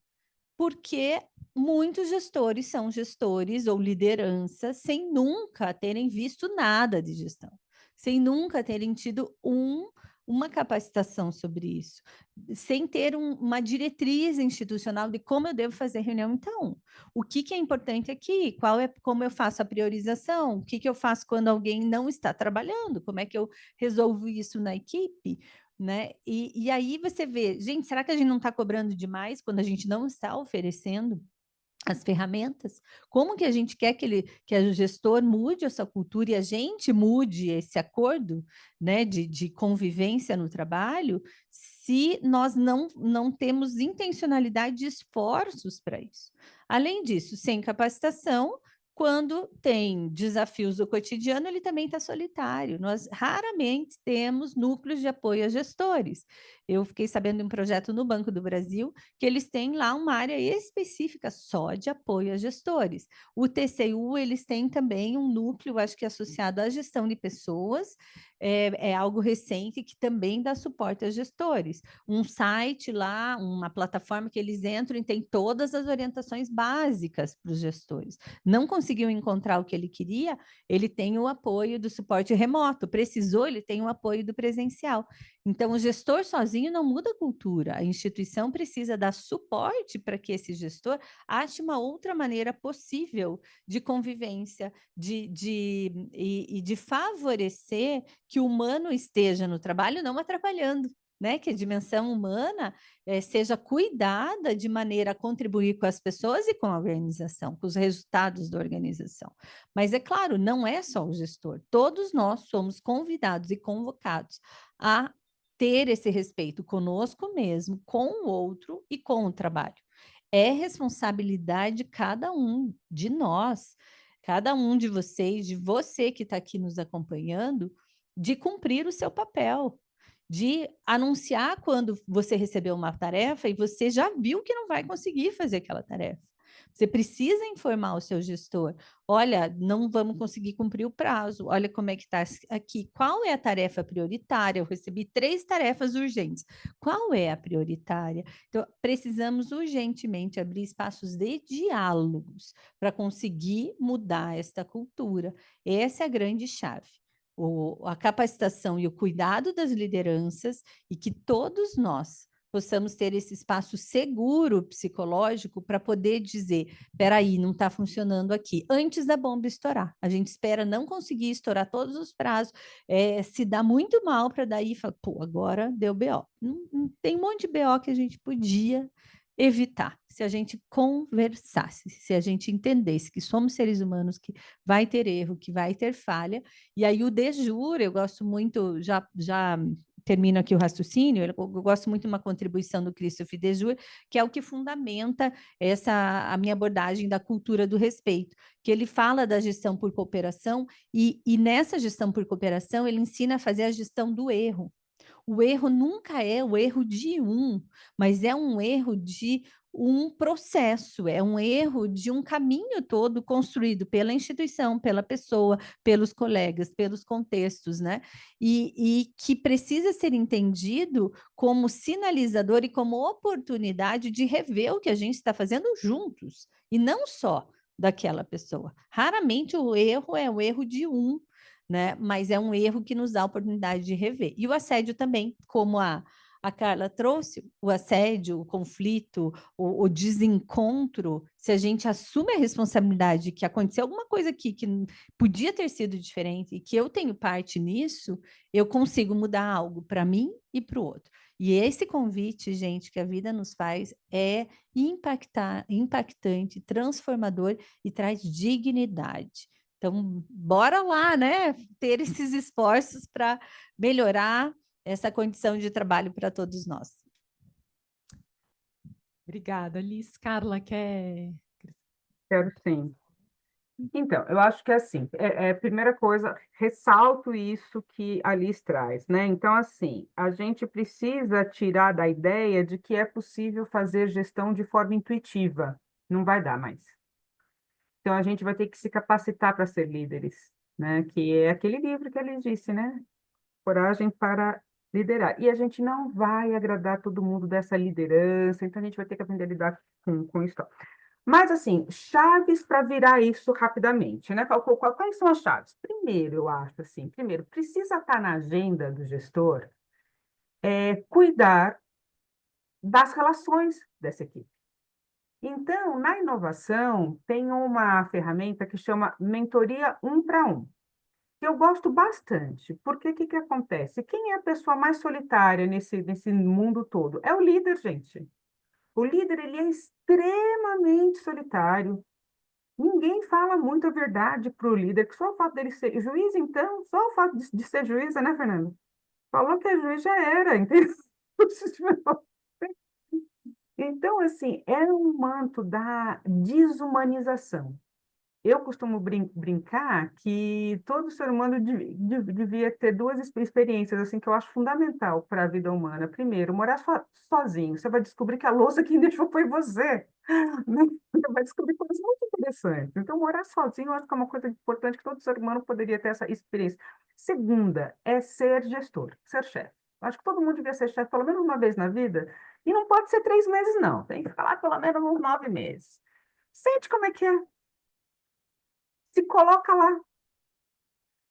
Porque muitos gestores são gestores ou lideranças sem nunca terem visto nada de gestão, sem nunca terem tido uma capacitação sobre isso, sem ter uma diretriz institucional de como eu devo fazer reunião. Então, o que é importante aqui? Como eu faço a priorização? O que eu faço quando alguém não está trabalhando? Como é que eu resolvo isso na equipe? Né? E aí você vê, gente, será que a gente não está cobrando demais quando a gente não está oferecendo as ferramentas, como que a gente quer que o gestor mude essa cultura e a gente mude esse acordo, né, de convivência no trabalho, se nós não temos intencionalidade e esforços para isso. Além disso, sem capacitação, quando tem desafios do cotidiano, ele também está solitário. Nós raramente temos núcleos de apoio a gestores. Eu fiquei sabendo de um projeto no Banco do Brasil que eles têm lá uma área específica só de apoio a gestores. O TCU, eles têm também um núcleo, acho que associado à gestão de pessoas, é algo recente que também dá suporte a gestores. Um site lá, uma plataforma que eles entram e tem todas as orientações básicas para os gestores. Não conseguiu encontrar o que ele queria, ele tem o apoio do suporte remoto. Precisou, ele tem o apoio do presencial. Então, o gestor sozinho não muda a cultura. A instituição precisa dar suporte para que esse gestor ache uma outra maneira possível de convivência, e de favorecer que o humano esteja no trabalho, não atrapalhando. Né, que a dimensão humana seja cuidada de maneira a contribuir com as pessoas e com a organização, com os resultados da organização. Mas, é claro, não é só o gestor. Todos nós somos convidados e convocados a ter esse respeito conosco mesmo, com o outro e com o trabalho. É responsabilidade de cada um de nós, cada um de vocês, de você que está aqui nos acompanhando, de cumprir o seu papel, de anunciar quando você recebeu uma tarefa e você já viu que não vai conseguir fazer aquela tarefa. Você precisa informar o seu gestor. Olha, não vamos conseguir cumprir o prazo. Olha como é que está aqui. Qual é a tarefa prioritária? Eu recebi 3 tarefas urgentes. Qual é a prioritária? Então, precisamos urgentemente abrir espaços de diálogos para conseguir mudar esta cultura. Essa é a grande chave. A capacitação e o cuidado das lideranças e que todos nós possamos ter esse espaço seguro psicológico para poder dizer, espera aí, não está funcionando aqui, antes da bomba estourar. A gente espera não conseguir estourar todos os prazos, se dá muito mal para daí falar, pô, agora deu BO. Tem um monte de BO que a gente podia evitar, se a gente conversasse, se a gente entendesse que somos seres humanos, que vai ter erro, que vai ter falha, e aí o de jure, eu gosto muito, já termino aqui o raciocínio, eu gosto muito de uma contribuição do Christophe de Jure, que é o que fundamenta a minha abordagem da cultura do respeito, que ele fala da gestão por cooperação, e nessa gestão por cooperação ele ensina a fazer a gestão do erro. O erro nunca é o erro de um, mas é um erro de um processo, é um erro de um caminho todo construído pela instituição, pela pessoa, pelos colegas, pelos contextos, né? E que precisa ser entendido como sinalizador e como oportunidade de rever o que a gente está fazendo juntos, e não só daquela pessoa. Raramente o erro é o erro de um, né? Mas é um erro que nos dá a oportunidade de rever. E o assédio também, como a Carla trouxe, o assédio, o conflito, o desencontro, se a gente assume a responsabilidade de que aconteceu alguma coisa aqui que podia ter sido diferente e que eu tenho parte nisso, eu consigo mudar algo para mim e para o outro. E esse convite, gente, que a vida nos faz é impactante, transformador e traz dignidade. Então, bora lá, né? Ter esses esforços para melhorar essa condição de trabalho para todos nós. Obrigada, Liz. Carla, quer? Quero sim. Então, eu acho que assim, primeira coisa, ressalto isso que a Liz traz, né? Então, assim, a gente precisa tirar da ideia de que é possível fazer gestão de forma intuitiva. Não vai dar mais. Então, a gente vai ter que se capacitar para ser líderes, né? Que é aquele livro que a Liz disse, né? Coragem para liderar. E a gente não vai agradar todo mundo dessa liderança, então a gente vai ter que aprender a lidar com isso. Mas, assim, chaves para virar isso rapidamente, né? Quais são as chaves? Primeiro, eu acho, assim, primeiro, precisa estar na agenda do gestor cuidar das relações dessa equipe. Então, na inovação, tem uma ferramenta que chama mentoria 1 para 1. Que eu gosto bastante, porque o que acontece? Quem é a pessoa mais solitária nesse mundo todo? É o líder, gente. O líder, ele é extremamente solitário. Ninguém fala muito a verdade para o líder, que só o fato dele ser juiz, então, só o fato de ser juíza, né, Fernando? Falou que é juiz já era, entendeu? Então, assim, é um manto da desumanização. Eu costumo brincar que todo ser humano devia ter duas experiências assim que eu acho fundamental para a vida humana. Primeiro, morar sozinho. Você vai descobrir que a louça quem deixou foi você. Né? Você vai descobrir coisas muito interessantes. Então, morar sozinho eu acho que é uma coisa importante que todo ser humano poderia ter essa experiência. Segunda, é ser gestor, ser chefe. Eu acho que todo mundo devia ser chefe pelo menos uma vez na vida. E não pode ser 3 meses, não. Tem que ficar lá pelo menos uns 9 meses. Sente como é que é. Se coloca lá.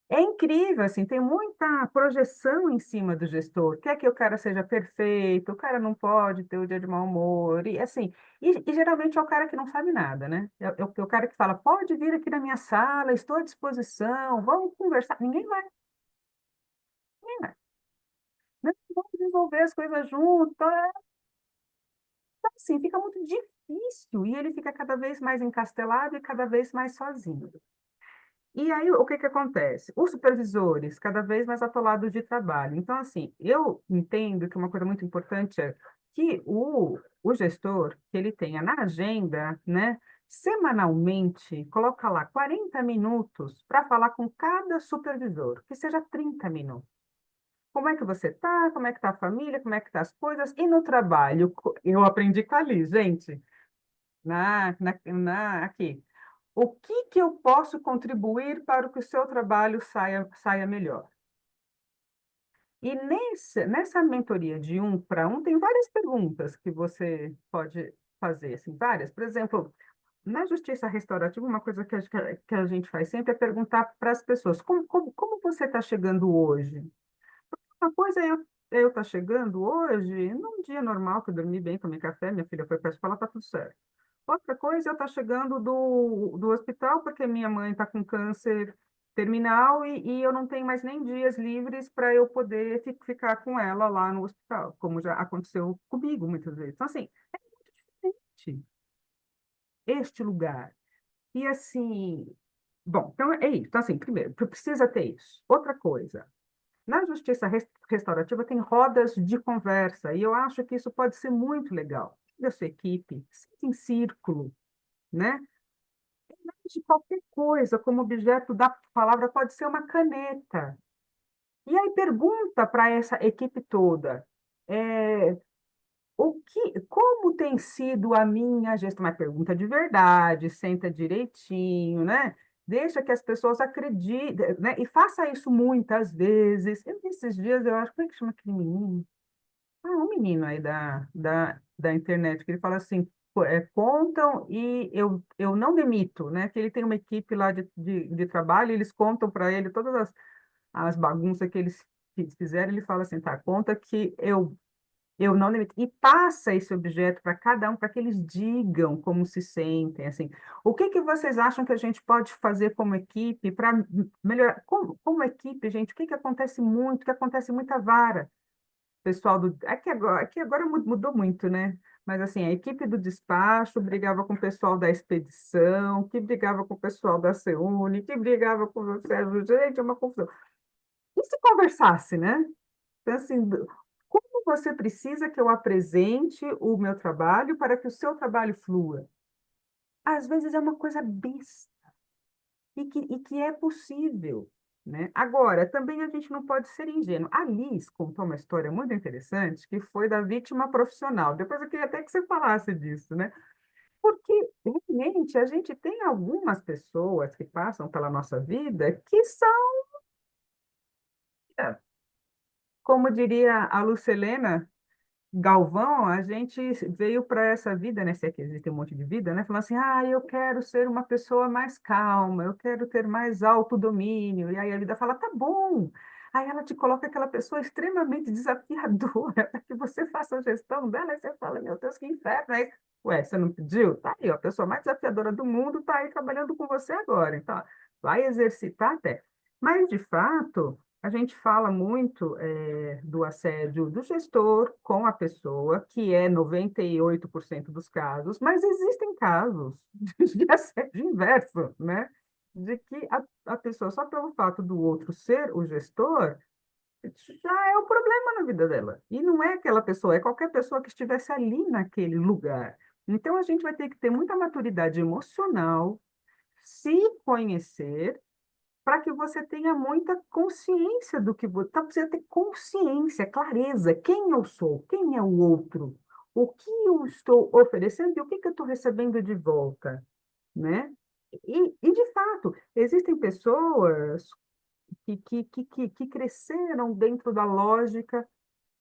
É incrível, assim, tem muita projeção em cima do gestor. Quer que o cara seja perfeito, o cara não pode ter o dia de mau humor, e assim, e geralmente é o cara que não sabe nada, né? É o cara que fala, pode vir aqui na minha sala, estou à disposição, vamos conversar. Ninguém vai, ninguém vai. Não, vamos desenvolver as coisas juntos. Então, assim, fica muito difícil, e ele fica cada vez mais encastelado e cada vez mais sozinho. E aí, o que que acontece? Os supervisores, cada vez mais atolados de trabalho. Então, assim, eu entendo que uma coisa muito importante é que o gestor, que ele tenha na agenda, né, semanalmente, coloca lá 40 minutos para falar com cada supervisor, que seja 30 minutos. Como é que você está? Como é que está a família? Como é que estão as coisas? E no trabalho, eu aprendi com a Liz, gente, aqui. O que que eu posso contribuir para que o seu trabalho saia melhor? E nessa mentoria de 1 para 1, tem várias perguntas que você pode fazer, assim, várias. Por exemplo, na justiça restaurativa, uma coisa que a gente faz sempre é perguntar para as pessoas, como você está chegando hoje? Uma coisa é eu estar chegando hoje, num dia normal, que eu dormi bem, tomei café, minha filha foi para a escola, está tudo certo. Outra coisa é eu estar chegando do hospital, porque minha mãe está com câncer terminal e eu não tenho mais nem dias livres para eu poder ficar com ela lá no hospital, como já aconteceu comigo muitas vezes. Então, assim, é muito diferente este lugar. E, assim, bom, então é isso. Então, assim, primeiro, precisa ter isso. Outra coisa, na justiça restaurativa tem rodas de conversa, e eu acho que isso pode ser muito legal. Da sua equipe, sente em círculo, né? De qualquer coisa, como objeto da palavra, pode ser uma caneta. E aí pergunta para essa equipe toda, é, como tem sido a minha gestão? Uma pergunta de verdade, senta direitinho, né? Deixa que as pessoas acreditem, né? E faça isso muitas vezes. Esses dias eu acho, como é que chama aquele menino? Ah, um menino aí da internet, que ele fala assim, contam e eu não demito, né? Que ele tem uma equipe lá de trabalho, e eles contam para ele todas as bagunças que eles fizeram, ele fala assim, tá, conta que eu não demito. E passa esse objeto para cada um, para que eles digam como se sentem, assim. O que que vocês acham que a gente pode fazer como equipe para melhorar? Como equipe, gente, o que que acontece muito? Que acontece muita vara pessoal do. Aqui agora mudou muito, né? Mas assim, a equipe do despacho brigava com o pessoal da expedição, que brigava com o pessoal da CEUNI, que brigava com o Sérgio. Gente, é uma confusão. E se conversasse, né? Então, assim, como você precisa que eu apresente o meu trabalho para que o seu trabalho flua? Às vezes é uma coisa besta e que é possível, né? Agora, também a gente não pode ser ingênuo. A Liz contou uma história muito interessante que foi da vítima profissional. Depois eu queria até que você falasse disso, né? Porque, realmente, a gente tem algumas pessoas que passam pela nossa vida que são, como diria a Lucelena Galvão, a gente veio para essa vida, né? Se é que existe um monte de vida, né? Falando assim, eu quero ser uma pessoa mais calma, eu quero ter mais autodomínio. E aí a vida fala, tá bom. Aí ela te coloca aquela pessoa extremamente desafiadora para que você faça a gestão dela. Aí você fala, meu Deus, que inferno. Aí, ué, você não pediu? Tá aí, ó, a pessoa mais desafiadora do mundo está aí trabalhando com você agora. Então, vai exercitar até. Mas, de fato. a gente fala muito do assédio do gestor com a pessoa, que é 98% dos casos, mas existem casos de assédio inverso, né? De que a pessoa, só pelo fato do outro ser o gestor, já é o problema na vida dela. E não é aquela pessoa, é qualquer pessoa que estivesse ali naquele lugar. Então, a gente vai ter que ter muita maturidade emocional, se conhecer, para que você tenha muita consciência do que você... Então, precisa ter consciência, clareza. Quem eu sou? Quem é o outro? O que eu estou oferecendo e o que que eu estou recebendo de volta, né? De fato, existem pessoas que cresceram dentro da lógica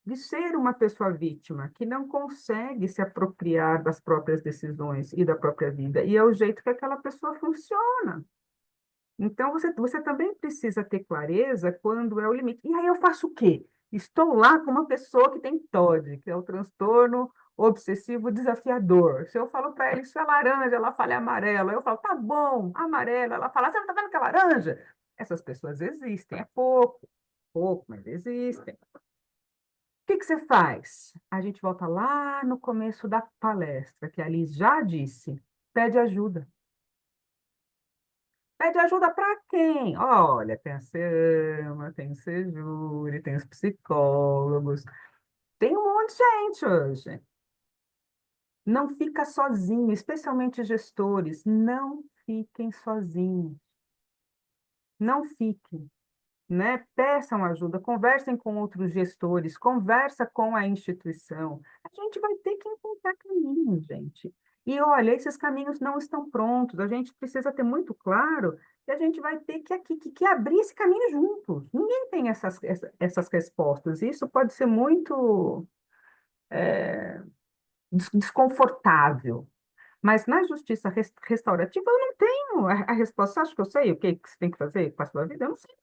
de ser uma pessoa vítima, que não consegue se apropriar das próprias decisões e da própria vida. E é o jeito que aquela pessoa funciona. Então, você também precisa ter clareza quando é o limite. E aí eu faço o quê? Estou lá com uma pessoa que tem TOD, que é o transtorno obsessivo desafiador. Se eu falo para ela, isso é laranja, ela fala é amarelo. Aí eu falo, tá bom, amarelo. Ela fala, você não está vendo que é laranja? Essas pessoas existem, é pouco, mas existem. O que que você faz? A gente volta lá no começo da palestra, que a Liz já disse, pede ajuda. Pede ajuda para quem? Olha, tem a SEAMA, tem o Sejure, tem os psicólogos, tem um monte de gente hoje. Não fica sozinho, especialmente gestores, não fiquem sozinhos. Não fiquem, né? Peçam ajuda, conversem com outros gestores, conversa com a instituição. A gente vai ter que encontrar caminhos, gente. E olha, esses caminhos não estão prontos. A gente precisa ter muito claro que a gente vai ter que abrir esse caminho juntos. Ninguém tem essas respostas. Isso pode ser muito desconfortável. Mas na justiça restaurativa, eu não tenho a resposta. Você acha que eu sei o que você tem que fazer com a sua vida? Eu não sei.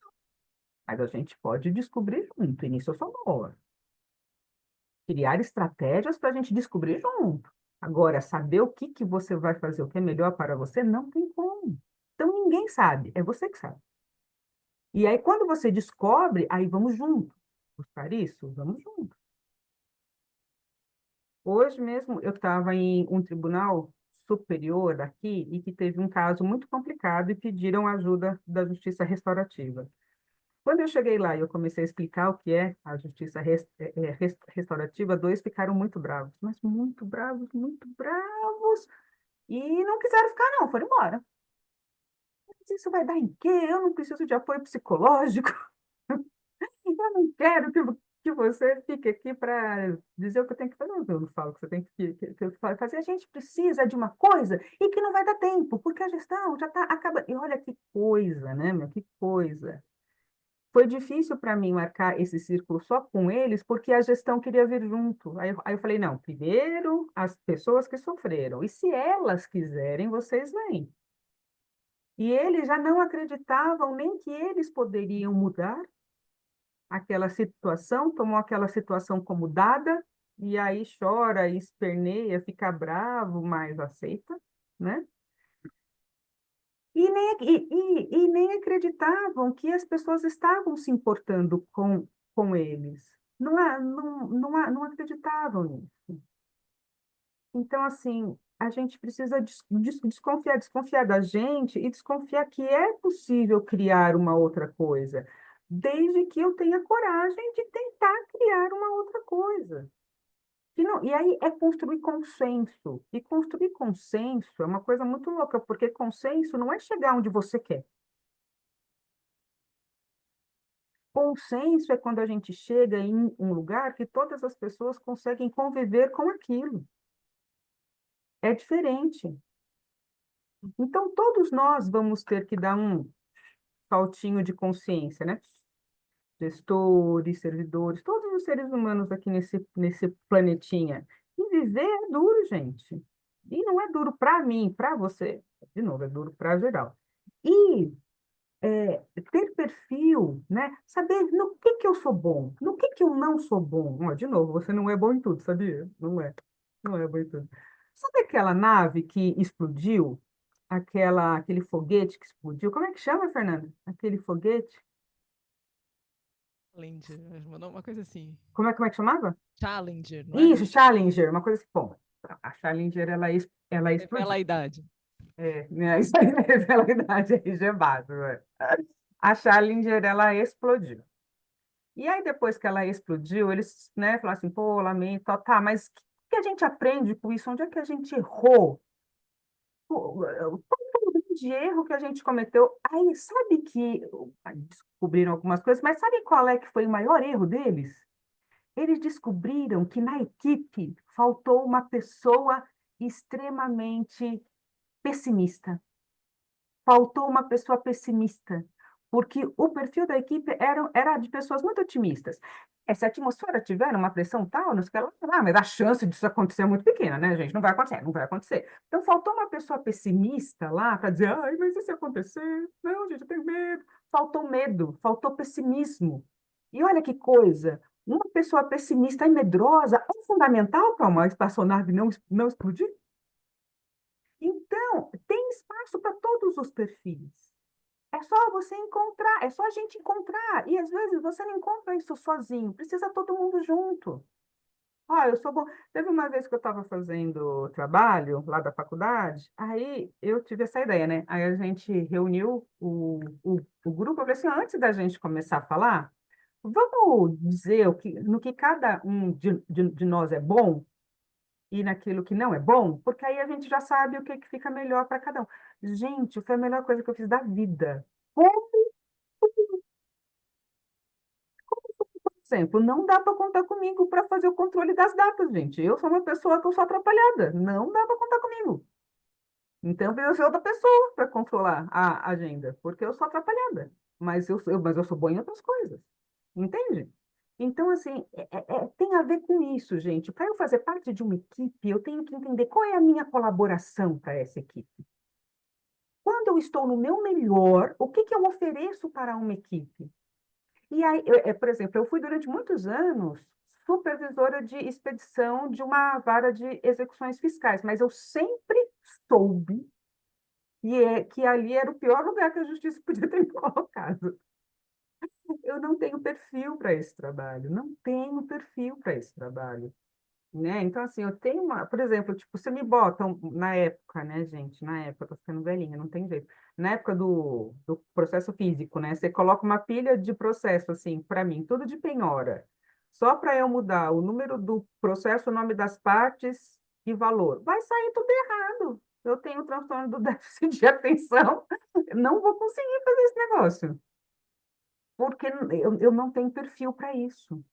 Mas a gente pode descobrir junto, e nisso eu sou boa. Criar estratégias para a gente descobrir junto. Agora, saber o que que você vai fazer, o que é melhor para você, não tem como. Então, ninguém sabe, é você que sabe. E aí, quando você descobre, aí vamos junto. Buscar isso? Vamos junto. Hoje mesmo, eu estava em um tribunal superior daqui e que teve um caso muito complicado e pediram ajuda da justiça restaurativa. Quando eu cheguei lá e eu comecei a explicar o que é a justiça restaurativa, dois ficaram muito bravos, mas muito bravos, e não quiseram ficar, não, foram embora. Mas isso vai dar em quê? Eu não preciso de apoio psicológico, eu não quero que você fique aqui para dizer o que eu tenho que fazer. Eu não falo que você tem que fazer. A gente precisa de uma coisa e que não vai dar tempo, porque a gestão já está acabando. E olha que coisa, né, meu? Que coisa. Foi difícil para mim marcar esse círculo só com eles, porque a gestão queria vir junto. Aí eu falei, não, primeiro as pessoas que sofreram, e se elas quiserem, vocês vêm. E eles já não acreditavam nem que eles poderiam mudar aquela situação, tomou aquela situação como dada, e aí chora, esperneia, fica bravo, mas aceita, né? E nem acreditavam que as pessoas estavam se importando com eles. Não acreditavam nisso. Então, assim, a gente precisa desconfiar da gente e desconfiar que é possível criar uma outra coisa, desde que eu tenha coragem de tentar criar uma outra coisa. E aí é construir consenso. E construir consenso é uma coisa muito louca, porque consenso não é chegar onde você quer. Consenso é quando a gente chega em um lugar que todas as pessoas conseguem conviver com aquilo. É diferente. Então, todos nós vamos ter que dar um saltinho de consciência, né? Gestores, servidores, todos os seres humanos aqui nesse planetinha. E viver é duro, gente. E não é duro para mim, para você. De novo, é duro para geral. E ter perfil, né? Saber no que eu sou bom, no que eu não sou bom. Ó, de novo, você não é bom em tudo, sabia? Não é. Não é bom em tudo. Sabe aquela nave que explodiu? Aquele foguete que explodiu? Como é que chama, Fernanda? Aquele foguete? Challenger, mandou uma coisa assim. Como é que chamava? Challenger, não é? Isso, Challenger, uma coisa assim. Bom, a Challenger, ela Revela explodiu. a idade. Né, isso aí revela a idade aí, já é básico, né? A Challenger, ela explodiu. E aí, depois que ela explodiu, eles, né, falaram assim, pô, lamento, tá, mas o que a gente aprende com isso? Onde é que a gente errou? Qual foi o grande erro que a gente cometeu? Aí, sabe que descobriram algumas coisas, mas sabe qual é que foi o maior erro deles? Eles descobriram que na equipe faltou uma pessoa extremamente pessimista. Faltou uma pessoa pessimista, porque o perfil da equipe era de pessoas muito otimistas. Se a atmosfera tiver uma pressão tal, não sei o que lá, mas a chance disso acontecer é muito pequena, né, gente? Não vai acontecer, não vai acontecer. Então, faltou uma pessoa pessimista lá para dizer, ai, mas e se acontecer? Não, gente, eu tenho medo, faltou pessimismo. E olha que coisa, uma pessoa pessimista e medrosa é fundamental para uma espaçonave não explodir. Então, tem espaço para todos os perfis. É só você encontrar, é só a gente encontrar. E às vezes você não encontra isso sozinho, precisa todo mundo junto. Ah, eu sou bom. Teve uma vez que eu estava fazendo trabalho lá da faculdade, aí eu tive essa ideia, né? Aí a gente reuniu o grupo, eu falei assim, antes da gente começar a falar, vamos dizer no que cada um de nós é bom e naquilo que não é bom, porque aí a gente já sabe o que, que fica melhor para cada um. Gente, foi a melhor coisa que eu fiz da vida. Por exemplo, não dá para contar comigo para fazer o controle das datas, gente. Eu sou uma pessoa que eu sou atrapalhada. Não dá para contar comigo. Então, eu sou outra pessoa para controlar a agenda, porque eu sou atrapalhada. Mas eu sou boa em outras coisas. Entende? Então, assim, tem a ver com isso, gente. Para eu fazer parte de uma equipe, eu tenho que entender qual é a minha colaboração para essa equipe. Quando eu estou no meu melhor, o que que eu ofereço para uma equipe? E aí, por exemplo, eu fui durante muitos anos supervisora de expedição de uma vara de execuções fiscais, mas eu sempre soube que ali era o pior lugar que a justiça podia ter me colocado. Eu não tenho perfil para esse trabalho, não tenho perfil para esse trabalho. Né? Então, assim, eu tenho por exemplo, tipo, você me botam na época, né, gente? Na época, eu tô ficando velhinha, não tem jeito. Na época do processo físico, né? Você coloca uma pilha de processo, assim, para mim, tudo de penhora. Só para eu mudar o número do processo, o nome das partes e valor. Vai sair tudo errado. Eu tenho transtorno do déficit de atenção, não vou conseguir fazer esse negócio, porque eu não tenho perfil para isso.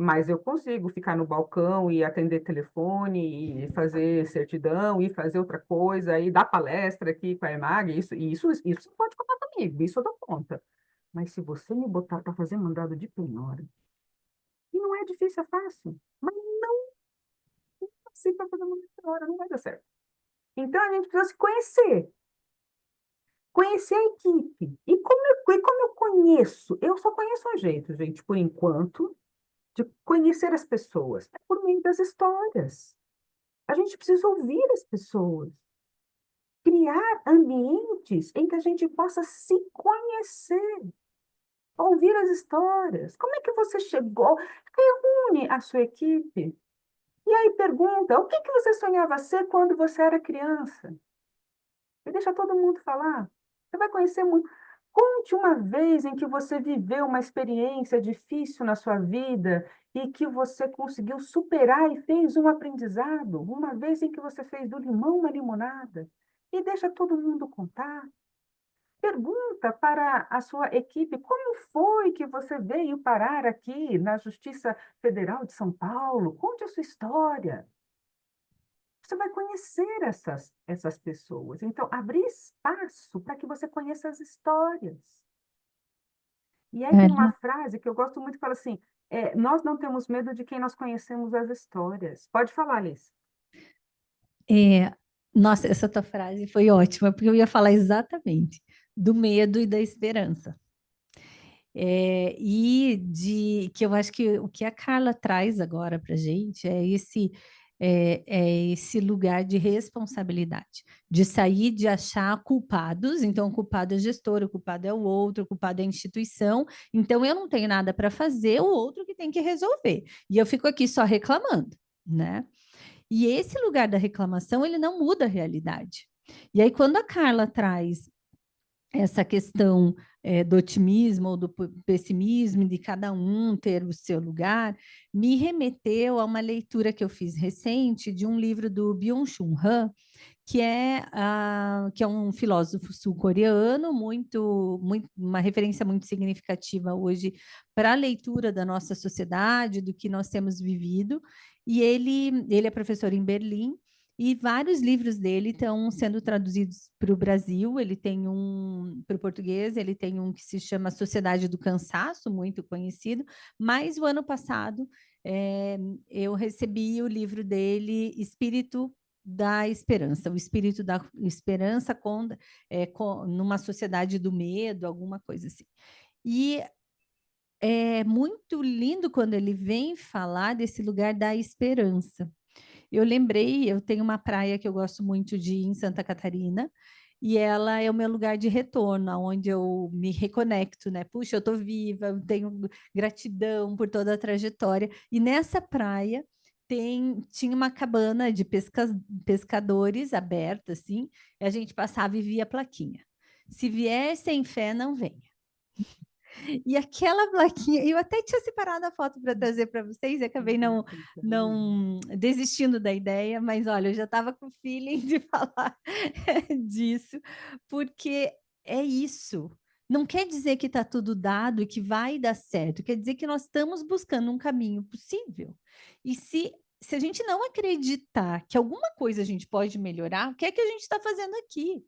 Mas eu consigo ficar no balcão e atender telefone, e fazer certidão, e fazer outra coisa, e dar palestra aqui com a EMAG, isso você pode contar comigo, isso eu dou conta. Mas se você me botar para fazer mandado de penhora, e não é difícil, é fácil, mas não assim para fazer mandado de penhora, não vai dar certo. Então a gente precisa se conhecer a equipe. E como eu conheço? Eu só conheço um jeito, gente, por enquanto, de conhecer as pessoas, é por meio das histórias. A gente precisa ouvir as pessoas, criar ambientes em que a gente possa se conhecer, ouvir as histórias. Como é que você chegou? Reúne a sua equipe e aí pergunta: o que que você sonhava ser quando você era criança? E deixa todo mundo falar. Você vai conhecer muito. Conte uma vez em que você viveu uma experiência difícil na sua vida e que você conseguiu superar e fez um aprendizado. Uma vez em que você fez do limão uma limonada. E deixa todo mundo contar. Pergunta para a sua equipe como foi que você veio parar aqui na Justiça Federal de São Paulo. Conte a sua história. Você vai conhecer essas pessoas. Então, abrir espaço para que você conheça as histórias. E aí tem uma frase que eu gosto muito que fala assim: nós não temos medo de quem nós conhecemos as histórias. Pode falar, Alice. Nossa, essa tua frase foi ótima, porque eu ia falar exatamente do medo e da esperança. E de que eu acho que o que a Carla traz agora para a gente é é esse lugar de responsabilidade, de sair de achar culpados. Então, o culpado é o gestor, o culpado é o outro, o culpado é a instituição. Então, eu não tenho nada para fazer, o outro que tem que resolver. E eu fico aqui só reclamando, né? E esse lugar da reclamação, ele não muda a realidade. E aí, quando a Carla traz essa questão do otimismo ou do pessimismo, de cada um ter o seu lugar, me remeteu a uma leitura que eu fiz recente de um livro do Byung-Chul Han, que é um filósofo sul-coreano, uma referência muito significativa hoje para a leitura da nossa sociedade, do que nós temos vivido, e ele é professor em Berlim, e vários livros dele estão sendo traduzidos para o Brasil. Ele tem para o português, ele tem um que se chama Sociedade do Cansaço, muito conhecido, mas o ano passado eu recebi o livro dele, Espírito da Esperança, o espírito da esperança numa sociedade do medo, alguma coisa assim. E é muito lindo quando ele vem falar desse lugar da esperança. Eu lembrei, eu tenho uma praia que eu gosto muito de ir em Santa Catarina, e ela é o meu lugar de retorno, onde eu me reconecto, né? Puxa, eu estou viva, eu tenho gratidão por toda a trajetória. E nessa praia tinha uma cabana de pescadores aberta, assim, e a gente passava e via a plaquinha. Se vier sem fé, não venha. E aquela plaquinha, eu até tinha separado a foto para trazer para vocês, e acabei não desistindo da ideia, mas olha, eu já estava com feeling de falar disso, porque é isso. Não quer dizer que está tudo dado e que vai dar certo, quer dizer que nós estamos buscando um caminho possível. E se a gente não acreditar que alguma coisa a gente pode melhorar, o que é que a gente está fazendo aqui?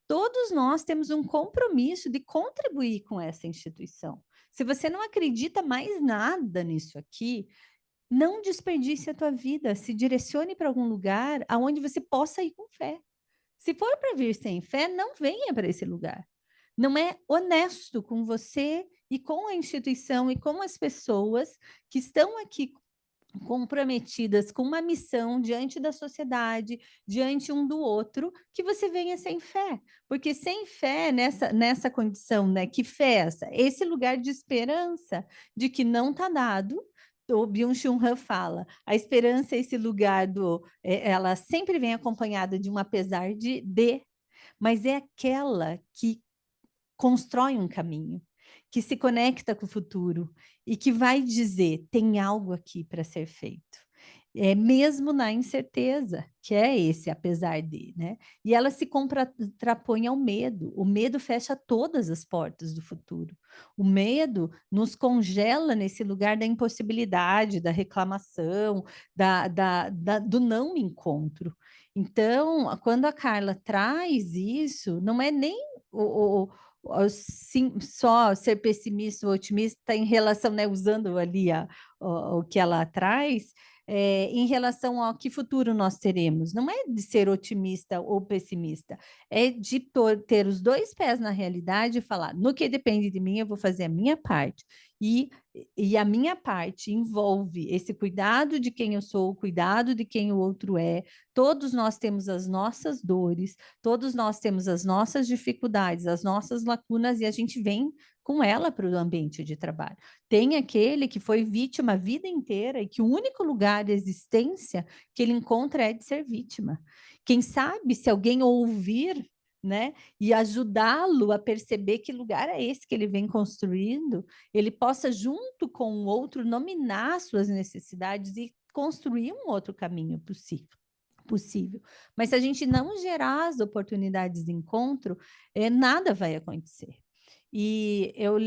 Todos nós temos um compromisso de contribuir com essa instituição. Se você não acredita mais nada nisso aqui, não desperdice a tua vida, se direcione para algum lugar aonde você possa ir com fé. Se for para vir sem fé, não venha para esse lugar. Não é honesto com você e com a instituição e com as pessoas que estão aqui comprometidas com uma missão diante da sociedade, diante um do outro, que você venha sem fé. Porque sem fé, nessa condição, né? Que fé é essa? Esse lugar de esperança de que não está dado. O Byung-Chul Han fala, a esperança é esse lugar ela sempre vem acompanhada de um apesar de, mas é aquela que constrói um caminho, que se conecta com o futuro e que vai dizer: tem algo aqui para ser feito. Mesmo na incerteza, que é esse, apesar de, né? E ela se contrapõe ao medo. O medo fecha todas as portas do futuro. O medo nos congela nesse lugar da impossibilidade, da reclamação, do não encontro. Então, quando a Carla traz isso, não é nem só ser pessimista ou otimista em relação, né, usando ali o que ela traz, em relação ao que futuro nós teremos. Não é de ser otimista ou pessimista, é de ter os dois pés na realidade e falar: no que depende de mim, eu vou fazer a minha parte. E a minha parte envolve esse cuidado de quem eu sou, o cuidado de quem o outro é. Todos nós temos as nossas dores, todos nós temos as nossas dificuldades, as nossas lacunas, e a gente vem com ela para o ambiente de trabalho. Tem aquele que foi vítima a vida inteira e que o único lugar de existência que ele encontra é de ser vítima. Quem sabe se alguém ouvir, né, e ajudá-lo a perceber que lugar é esse que ele vem construindo, ele possa, junto com o outro, nominar suas necessidades e construir um outro caminho possível. Mas se a gente não gerar as oportunidades de encontro, nada vai acontecer. E eu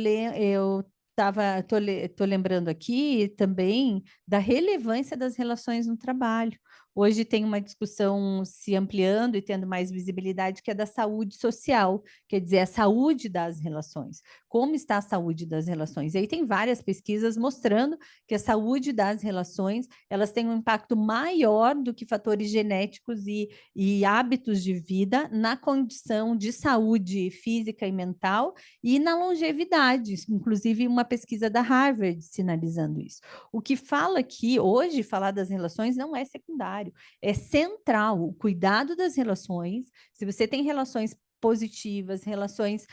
tô lembrando aqui também da relevância das relações no trabalho. Hoje tem uma discussão se ampliando e tendo mais visibilidade, que é da saúde social, quer dizer, a saúde das relações. Como está a saúde das relações? E aí tem várias pesquisas mostrando que a saúde das relações, elas têm um impacto maior do que fatores genéticos e hábitos de vida na condição de saúde física e mental e na longevidade, inclusive uma pesquisa da Harvard sinalizando isso. O que fala que hoje falar das relações não é secundário, é central. O cuidado das relações, se você tem relações positivas, relações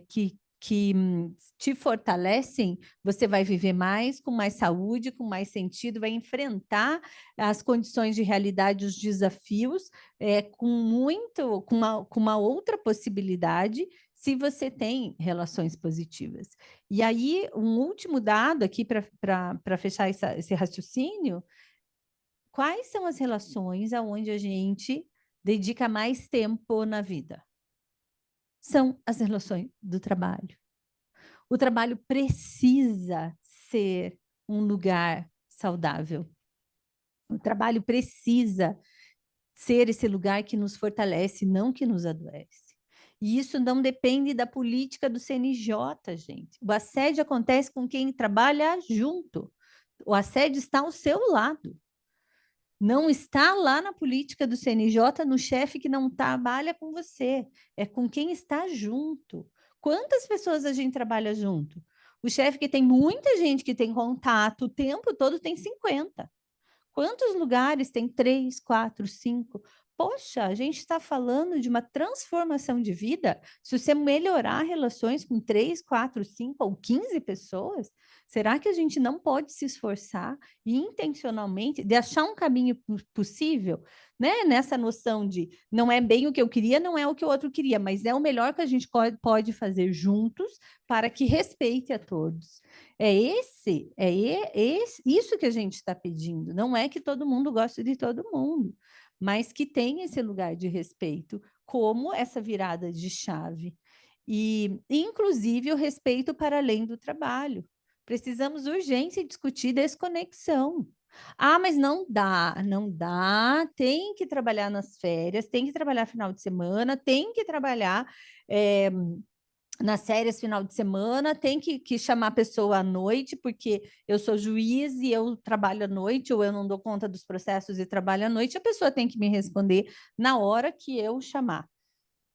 que te fortalecem, você vai viver mais, com mais saúde, com mais sentido, vai enfrentar as condições de realidade, os desafios, com uma outra possibilidade, se você tem relações positivas. E aí, um último dado aqui para fechar esse raciocínio, quais são as relações aonde a gente dedica mais tempo na vida? São as relações do trabalho. O trabalho precisa ser um lugar saudável. O trabalho precisa ser esse lugar que nos fortalece, não que nos adoece. E isso não depende da política do CNJ, gente. O assédio acontece com quem trabalha junto. O assédio está ao seu lado. Não está lá na política do CNJ, no chefe que não trabalha com você. É com quem está junto. Quantas pessoas a gente trabalha junto? O chefe que tem muita gente que tem contato o tempo todo tem 50. Quantos lugares tem 3, 4, 5? Poxa, a gente está falando de uma transformação de vida. Se você melhorar relações com 3, 4, 5 ou 15 pessoas, será que a gente não pode se esforçar e intencionalmente de achar um caminho possível, né? Nessa noção de não é bem o que eu queria, não é o que o outro queria, mas é o melhor que a gente pode fazer juntos para que respeite a todos. Isso que a gente está pedindo. Não é que todo mundo goste de todo mundo, mas que tenha esse lugar de respeito, como essa virada de chave. E, inclusive, o respeito para além do trabalho. Precisamos urgente discutir desconexão. Ah, mas não dá, tem que trabalhar nas férias, tem que trabalhar final de semana, tem que trabalhar nas férias, final de semana, tem que chamar a pessoa à noite, porque eu sou juiz e eu trabalho à noite, ou eu não dou conta dos processos e trabalho à noite, a pessoa tem que me responder na hora que eu chamar.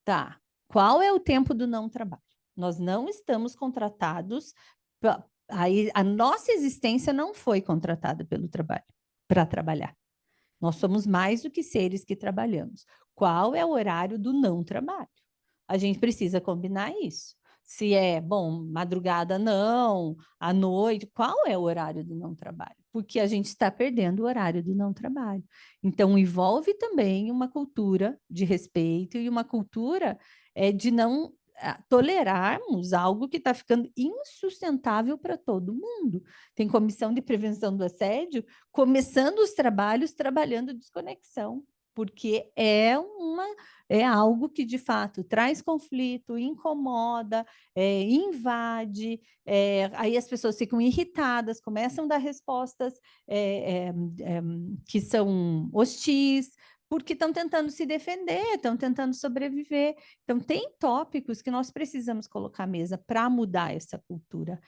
Tá, qual é o tempo do não trabalho? Nós não estamos contratados, aí a nossa existência não foi contratada pelo trabalho, para trabalhar. Nós somos mais do que seres que trabalhamos. Qual é o horário do não trabalho? A gente precisa combinar isso. Se é, bom, madrugada não, à noite, qual é o horário do não trabalho? Porque a gente está perdendo o horário do não trabalho. Então, envolve também uma cultura de respeito e uma cultura de não tolerarmos algo que está ficando insustentável para todo mundo. Tem comissão de prevenção do assédio começando os trabalhos trabalhando desconexão, porque é algo que, de fato, traz conflito, incomoda, invade, aí as pessoas ficam irritadas, começam a dar respostas que são hostis, porque estão tentando se defender, estão tentando sobreviver. Então, tem tópicos que nós precisamos colocar à mesa para mudar essa cultura.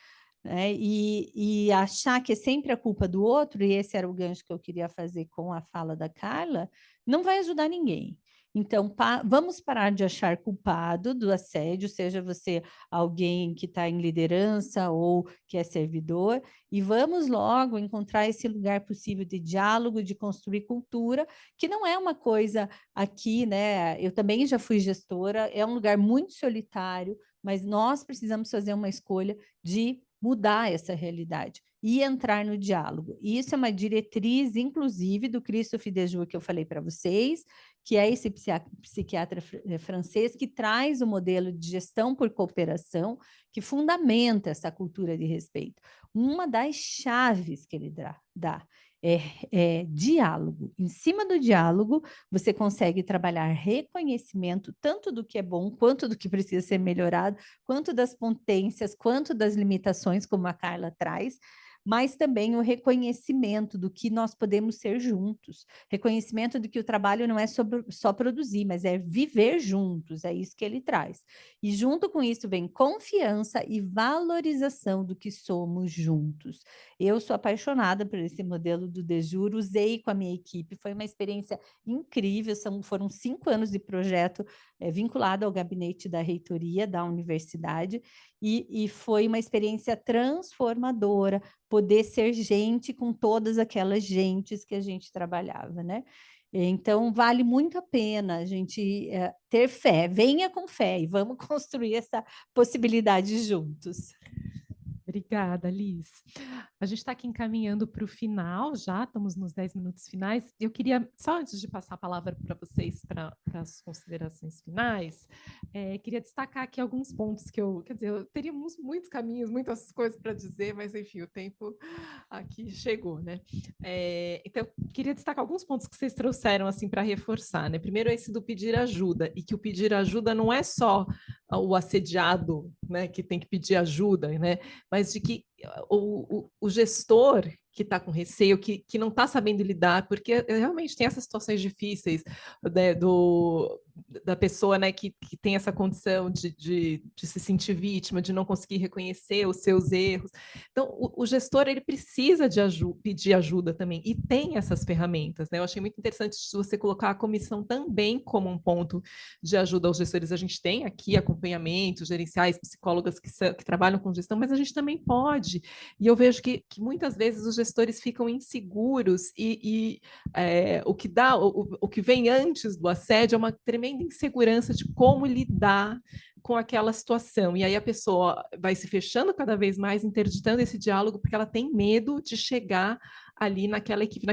Né? E achar que é sempre a culpa do outro, e esse era o gancho que eu queria fazer com a fala da Carla, não vai ajudar ninguém. Então, vamos parar de achar culpado do assédio, seja você alguém que está em liderança ou que é servidor, e vamos logo encontrar esse lugar possível de diálogo, de construir cultura, que não é uma coisa aqui, né? Eu também já fui gestora, é um lugar muito solitário, mas nós precisamos fazer uma escolha de mudar essa realidade e entrar no diálogo. E isso é uma diretriz, inclusive, do Christophe Dejoux, que eu falei para vocês, que é esse psiquiatra francês que traz o modelo de gestão por cooperação, que fundamenta essa cultura de respeito. Uma das chaves que ele dá é diálogo. Em cima do diálogo, você consegue trabalhar reconhecimento tanto do que é bom, quanto do que precisa ser melhorado, quanto das potências, quanto das limitações, como a Carla traz, mas também o reconhecimento do que nós podemos ser juntos, reconhecimento de que o trabalho não é sobre, só produzir, mas é viver juntos, é isso que ele traz. E junto com isso vem confiança e valorização do que somos juntos. Eu sou apaixonada por esse modelo do Dejur, usei com a minha equipe, foi uma experiência incrível, foram 5 anos de projeto vinculado ao gabinete da reitoria da universidade, e foi uma experiência transformadora, poder ser gente com todas aquelas gentes que a gente trabalhava, né? Então, vale muito a pena a gente ter fé, venha com fé e vamos construir essa possibilidade juntos. Obrigada, Liz. A gente está aqui encaminhando para o final, já estamos nos 10 minutos finais. Eu queria, só antes de passar a palavra para vocês, para as considerações finais, queria destacar aqui alguns pontos que quer dizer, eu teria muitos caminhos, muitas coisas para dizer, mas enfim, o tempo aqui chegou, né? Então, queria destacar alguns pontos que vocês trouxeram assim para reforçar, né? Primeiro, esse do pedir ajuda, e que o pedir ajuda não é só o assediado, né, que tem que pedir ajuda, né? Mas de que o gestor que está com receio, que não está sabendo lidar, porque realmente tem essas situações difíceis, né, da pessoa, né, que tem essa condição de se sentir vítima, de não conseguir reconhecer os seus erros. Então, o gestor ele precisa de pedir ajuda também, e tem essas ferramentas, né? Eu achei muito interessante você colocar a comissão também como um ponto de ajuda aos gestores. A gente tem aqui acompanhamentos gerenciais, psicólogas que trabalham com gestão, mas a gente também pode. E eu vejo que muitas vezes os gestores ficam inseguros o que vem antes do assédio é uma tremenda insegurança de como lidar com aquela situação. E aí a pessoa vai se fechando cada vez mais, interditando esse diálogo, porque ela tem medo de chegar ali naquela equipe,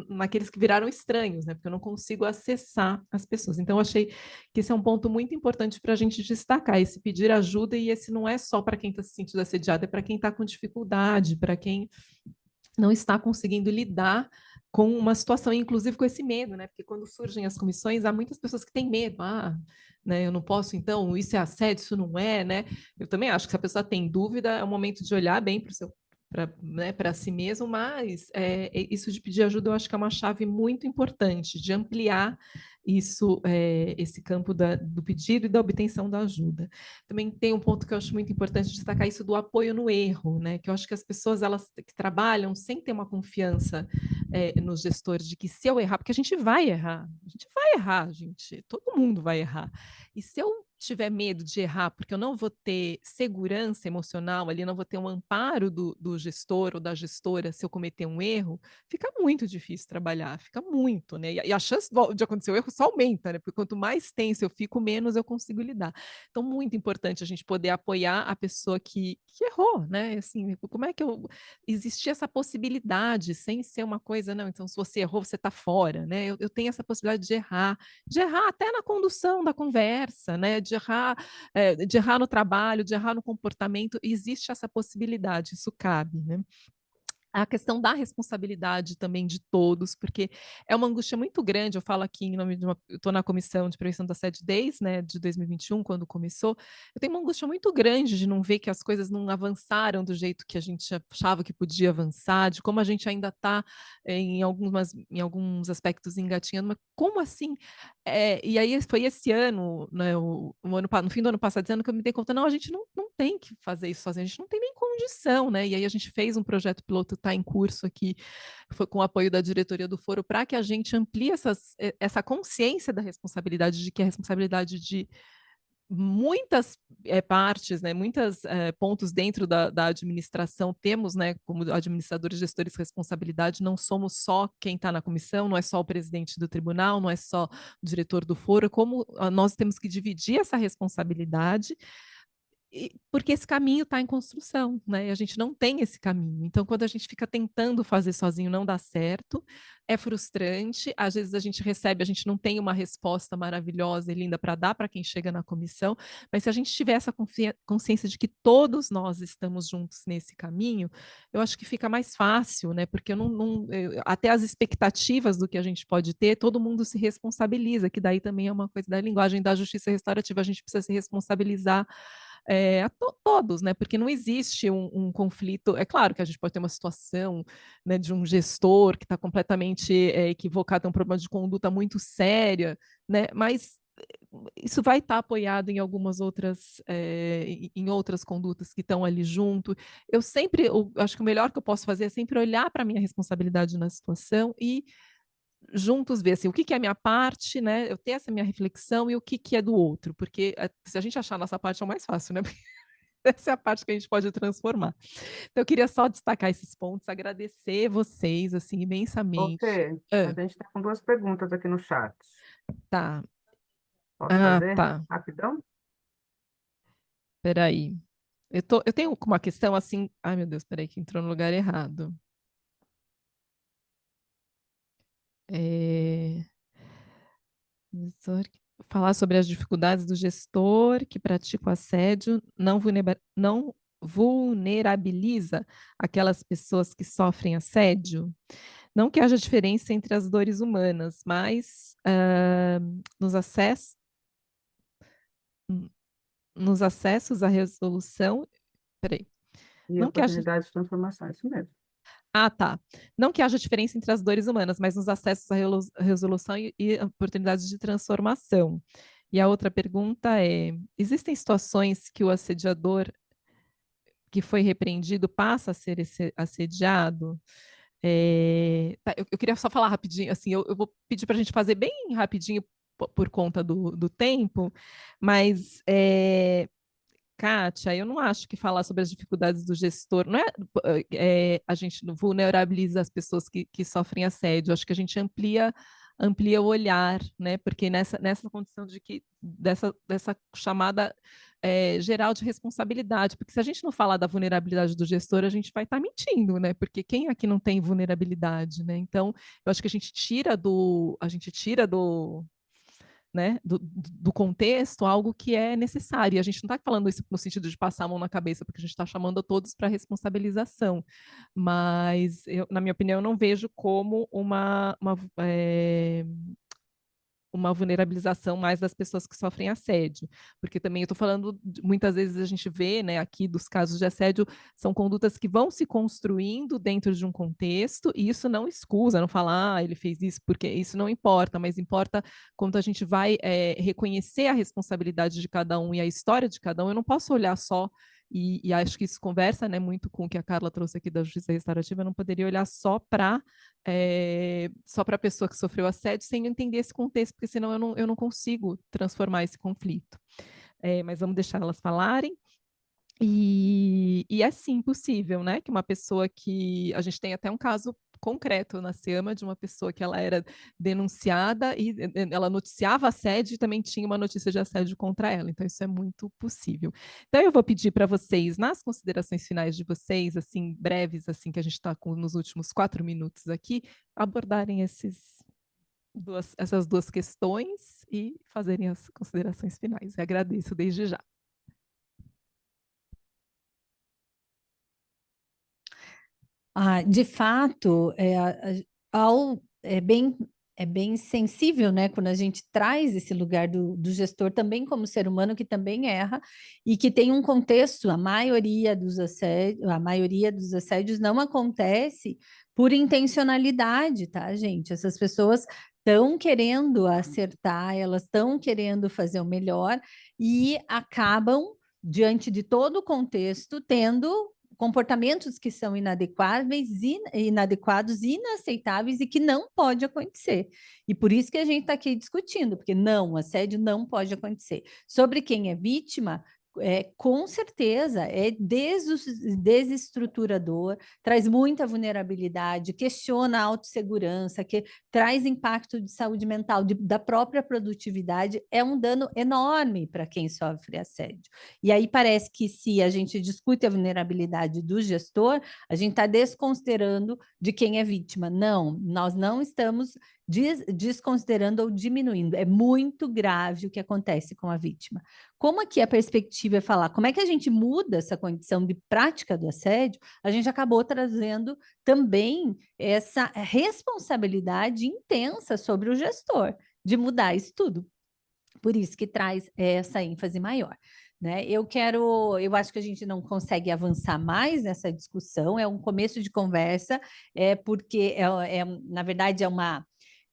naqueles que viraram estranhos, né? Porque eu não consigo acessar as pessoas. Então, eu achei que esse é um ponto muito importante para a gente destacar, esse pedir ajuda, e esse não é só para quem está se sentindo assediado, é para quem está com dificuldade, para quem não está conseguindo lidar com uma situação, inclusive com esse medo, né? Porque quando surgem as comissões, há muitas pessoas que têm medo. Né? Eu não posso, então, isso é assédio, isso não é, né? Eu também acho que se a pessoa tem dúvida, é o momento de olhar bem para o seu para si mesmo, mas isso de pedir ajuda eu acho que é uma chave muito importante de ampliar isso, esse campo do pedido e da obtenção da ajuda. Também tem um ponto que eu acho muito importante destacar, isso do apoio no erro, né? Que eu acho que as pessoas elas que trabalham sem ter uma confiança nos gestores de que se eu errar, porque a gente vai errar, gente, todo mundo vai errar. E se eu tiver medo de errar, porque eu não vou ter segurança emocional ali, não vou ter um amparo do gestor ou da gestora se eu cometer um erro, fica muito difícil trabalhar, fica muito, né? E a chance de acontecer o erro só aumenta, né? Porque quanto mais tenso eu fico, menos eu consigo lidar. Então, muito importante a gente poder apoiar a pessoa que errou, né? Assim, como é que existia essa possibilidade, sem ser uma coisa, não, então se você errou, você está fora, né? Eu tenho essa possibilidade de errar até na condução da conversa, né? De errar no trabalho, de errar no comportamento, existe essa possibilidade, isso cabe, né? A questão da responsabilidade também de todos, porque é uma angústia muito grande. Eu falo aqui em nome eu estou na comissão de prevenção do assédio desde, né, de 2021, quando começou. Eu tenho uma angústia muito grande de não ver que as coisas não avançaram do jeito que a gente achava que podia avançar, de como a gente ainda está em alguns aspectos engatinhando, mas como assim? E aí foi esse ano, né, no fim do ano passado, dizendo que eu me dei conta, não, a gente não tem que fazer isso sozinho, a gente não tem nem condição, né? E aí a gente fez um projeto piloto, está em curso aqui, foi com o apoio da diretoria do foro, para que a gente amplie essa consciência da responsabilidade, de que a responsabilidade de muitas partes, né, muitos pontos dentro da administração temos, né, como administradores e gestores, responsabilidade, não somos só quem está na comissão, não é só o presidente do tribunal, não é só o diretor do foro, como nós temos que dividir essa responsabilidade, porque esse caminho está em construção, né? E a gente não tem esse caminho. Então, quando a gente fica tentando fazer sozinho, não dá certo, é frustrante. Às vezes a gente não tem uma resposta maravilhosa e linda para dar para quem chega na comissão, mas se a gente tiver essa consciência de que todos nós estamos juntos nesse caminho, eu acho que fica mais fácil, né? Porque até as expectativas do que a gente pode ter, todo mundo se responsabiliza, que daí também é uma coisa da linguagem da justiça restaurativa, a gente precisa se responsabilizar todos, né? Porque não existe um conflito. É claro que a gente pode ter uma situação, né, de um gestor que está completamente equivocado, tem um problema de conduta muito séria, né? Mas isso vai estar apoiado em algumas outras, em outras condutas que estão ali junto. Eu acho que o melhor que eu posso fazer é sempre olhar para a minha responsabilidade na situação e juntos ver assim, o que é a minha parte, né? Eu ter essa minha reflexão e o que é do outro, porque se a gente achar a nossa parte é o mais fácil, né? Essa é a parte que a gente pode transformar. Então, eu queria só destacar esses pontos, agradecer vocês, assim, Ô, imensamente. Fê, a gente está com duas perguntas aqui no chat. Tá. Posso fazer? Tá. Rapidão? Peraí. Eu tenho uma questão assim. Ai, meu Deus, peraí, que entrou no lugar errado. É... Falar sobre as dificuldades do gestor que pratica o assédio não vulnerabiliza aquelas pessoas que sofrem assédio. Não que haja diferença entre as dores humanas, mas nos acessos, nos acessos à resolução. Peraí. E Não que haja oportunidade de transformação, isso mesmo. Ah, tá. Não que haja diferença entre as dores humanas, mas nos acessos à resolução e oportunidades de transformação. E a outra pergunta é: existem situações que o assediador que foi repreendido passa a ser assediado? Tá, eu queria só falar rapidinho, assim, eu vou pedir para a gente fazer bem rapidinho por conta do tempo, mas Kátia, eu não acho que falar sobre as dificuldades do gestor, não a gente não vulnerabiliza as pessoas que sofrem assédio, acho que a gente amplia o olhar, né? Porque nessa condição dessa chamada geral de responsabilidade, porque se a gente não falar da vulnerabilidade do gestor, a gente vai estar mentindo, né? Porque quem aqui não tem vulnerabilidade, né? Então, eu acho que a gente tira do né, do contexto, algo que é necessário. E a gente não está falando isso no sentido de passar a mão na cabeça, porque a gente está chamando a todos para responsabilização. Mas, na minha opinião, eu não vejo como uma vulnerabilização mais das pessoas que sofrem assédio, porque também eu estou falando, muitas vezes a gente vê, né, aqui dos casos de assédio, são condutas que vão se construindo dentro de um contexto, e isso não excusa, não falar, ele fez isso, porque isso não importa, mas importa quando a gente vai reconhecer a responsabilidade de cada um e a história de cada um, eu não posso olhar só e acho que isso conversa, né, muito com o que a Carla trouxe aqui da justiça restaurativa, eu não poderia olhar só para a pessoa que sofreu assédio sem entender esse contexto, porque senão eu não consigo transformar esse conflito. Mas vamos deixar elas falarem. E é sim possível, né? Que uma pessoa que. A gente tem até um caso concreto na SEAMA de uma pessoa que ela era denunciada e ela noticiava assédio e também tinha uma notícia de assédio contra ela. Então, isso é muito possível. Então, eu vou pedir para vocês, nas considerações finais de vocês, assim, breves, assim, que a gente está nos últimos 4 minutos aqui, abordarem essas duas questões e fazerem as considerações finais. Eu agradeço desde já. De fato, é bem sensível, né, quando a gente traz esse lugar do gestor também como ser humano que também erra e que tem um contexto, a maioria dos assédios não acontece por intencionalidade, tá, gente? Essas pessoas estão querendo acertar, elas estão querendo fazer o melhor e acabam, diante de todo o contexto, tendo comportamentos que são inadequados, inaceitáveis e que não pode acontecer. E por isso que a gente está aqui discutindo, porque não, assédio não pode acontecer. Sobre quem é vítima, com certeza, é desestruturador, traz muita vulnerabilidade, questiona a autossegurança, que traz impacto de saúde mental, da própria produtividade, é um dano enorme para quem sofre assédio. E aí parece que se a gente discute a vulnerabilidade do gestor, a gente está desconsiderando de quem é vítima. Não, nós não estamos desconsiderando ou diminuindo. É muito grave o que acontece com a vítima. Como aqui a perspectiva é falar como é que a gente muda essa condição de prática do assédio, a gente acabou trazendo também essa responsabilidade intensa sobre o gestor de mudar isso tudo. Por isso que traz essa ênfase maior. né? Eu acho que a gente não consegue avançar mais nessa discussão, é um começo de conversa, porque na verdade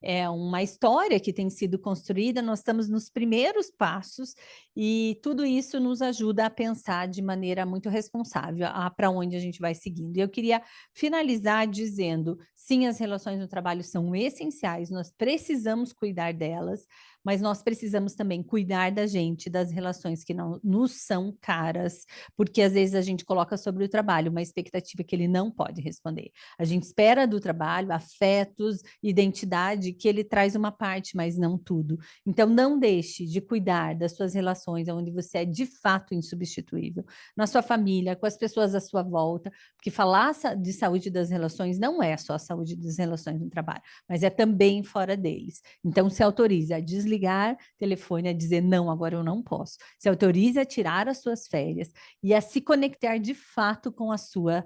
é uma história que tem sido construída, nós estamos nos primeiros passos e tudo isso nos ajuda a pensar de maneira muito responsável para onde a gente vai seguindo. E eu queria finalizar dizendo, sim, as relações no trabalho são essenciais, nós precisamos cuidar delas, mas nós precisamos também cuidar da gente, das relações que não nos são caras, porque às vezes a gente coloca sobre o trabalho uma expectativa que ele não pode responder. A gente espera do trabalho afetos, identidade, que ele traz uma parte, mas não tudo. Então, não deixe de cuidar das suas relações, onde você é de fato insubstituível, na sua família, com as pessoas à sua volta, porque falar de saúde das relações não é só a saúde das relações no trabalho, mas é também fora deles. Então, se autorize a desligar o telefone, a dizer, não, agora eu não posso. Se autorize a tirar as suas férias e a se conectar de fato com a sua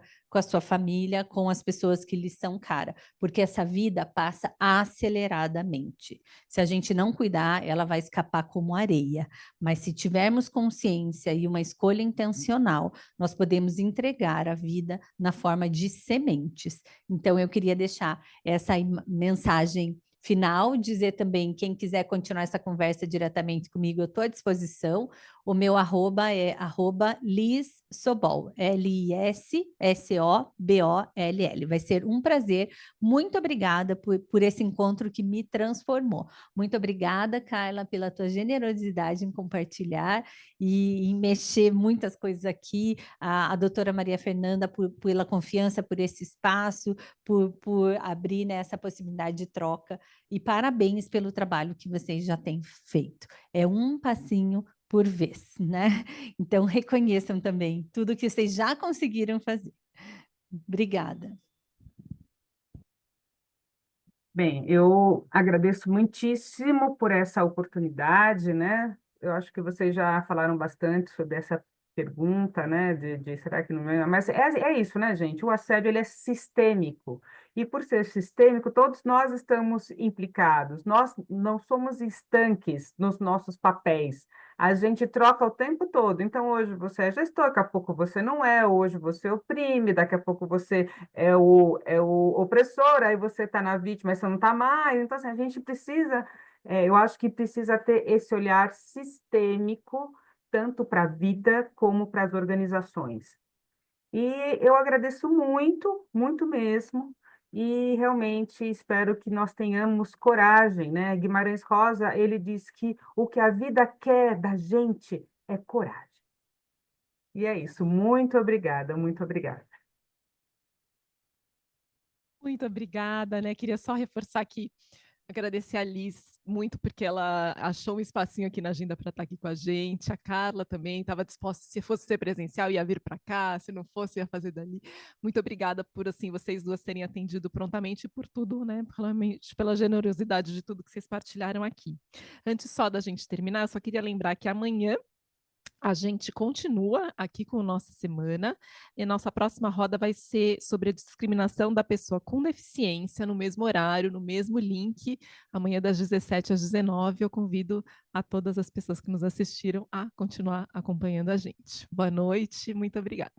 família, com as pessoas que lhes são cara, porque essa vida passa aceleradamente. Se a gente não cuidar, ela vai escapar como areia, mas se tivermos consciência e uma escolha intencional, nós podemos entregar a vida na forma de sementes. Então, eu queria deixar essa mensagem final, dizer também, quem quiser continuar essa conversa diretamente comigo, eu estou à disposição. O meu arroba é @LizSobol, LISSOBOLL. Vai ser um prazer. Muito obrigada por esse encontro que me transformou. Muito obrigada, Carla, pela tua generosidade em compartilhar e em mexer muitas coisas aqui. A doutora Maria Fernanda, pela confiança, por esse espaço, por abrir, né, essa possibilidade de troca. E parabéns pelo trabalho que vocês já têm feito. É um passinho por vez, né? Então, reconheçam também tudo que vocês já conseguiram fazer. Obrigada. Bem, eu agradeço muitíssimo por essa oportunidade, né? Eu acho que vocês já falaram bastante sobre essa pergunta, né? De será que não é? Mas é isso, né, gente? O assédio ele é sistêmico. E por ser sistêmico, todos nós estamos implicados. Nós não somos estanques nos nossos papéis. A gente troca o tempo todo. Então, hoje você é gestor, daqui a pouco você não é, hoje você oprime, daqui a pouco você é o opressor, aí você está na vítima, mas você não está mais. Então, assim, a gente precisa, eu acho que precisa ter esse olhar sistêmico, tanto para a vida como para as organizações. E eu agradeço muito, muito mesmo, e realmente espero que nós tenhamos coragem, né? Guimarães Rosa, ele diz que o que a vida quer da gente é coragem. E é isso. Muito obrigada, muito obrigada. Muito obrigada, né? Queria só reforçar aqui, agradecer a Liz muito, porque ela achou um espacinho aqui na agenda para estar aqui com a gente. A Carla também estava disposta, se fosse ser presencial, ia vir para cá, se não fosse, ia fazer dali. Muito obrigada por, assim, vocês duas terem atendido prontamente e por tudo, né? Realmente, pela generosidade de tudo que vocês partilharam aqui. Antes só da gente terminar, eu só queria lembrar que amanhã a gente continua aqui com a nossa semana e nossa próxima roda vai ser sobre a discriminação da pessoa com deficiência no mesmo horário, no mesmo link, amanhã das 17 às 19. Eu convido a todas as pessoas que nos assistiram a continuar acompanhando a gente. Boa noite, muito obrigada.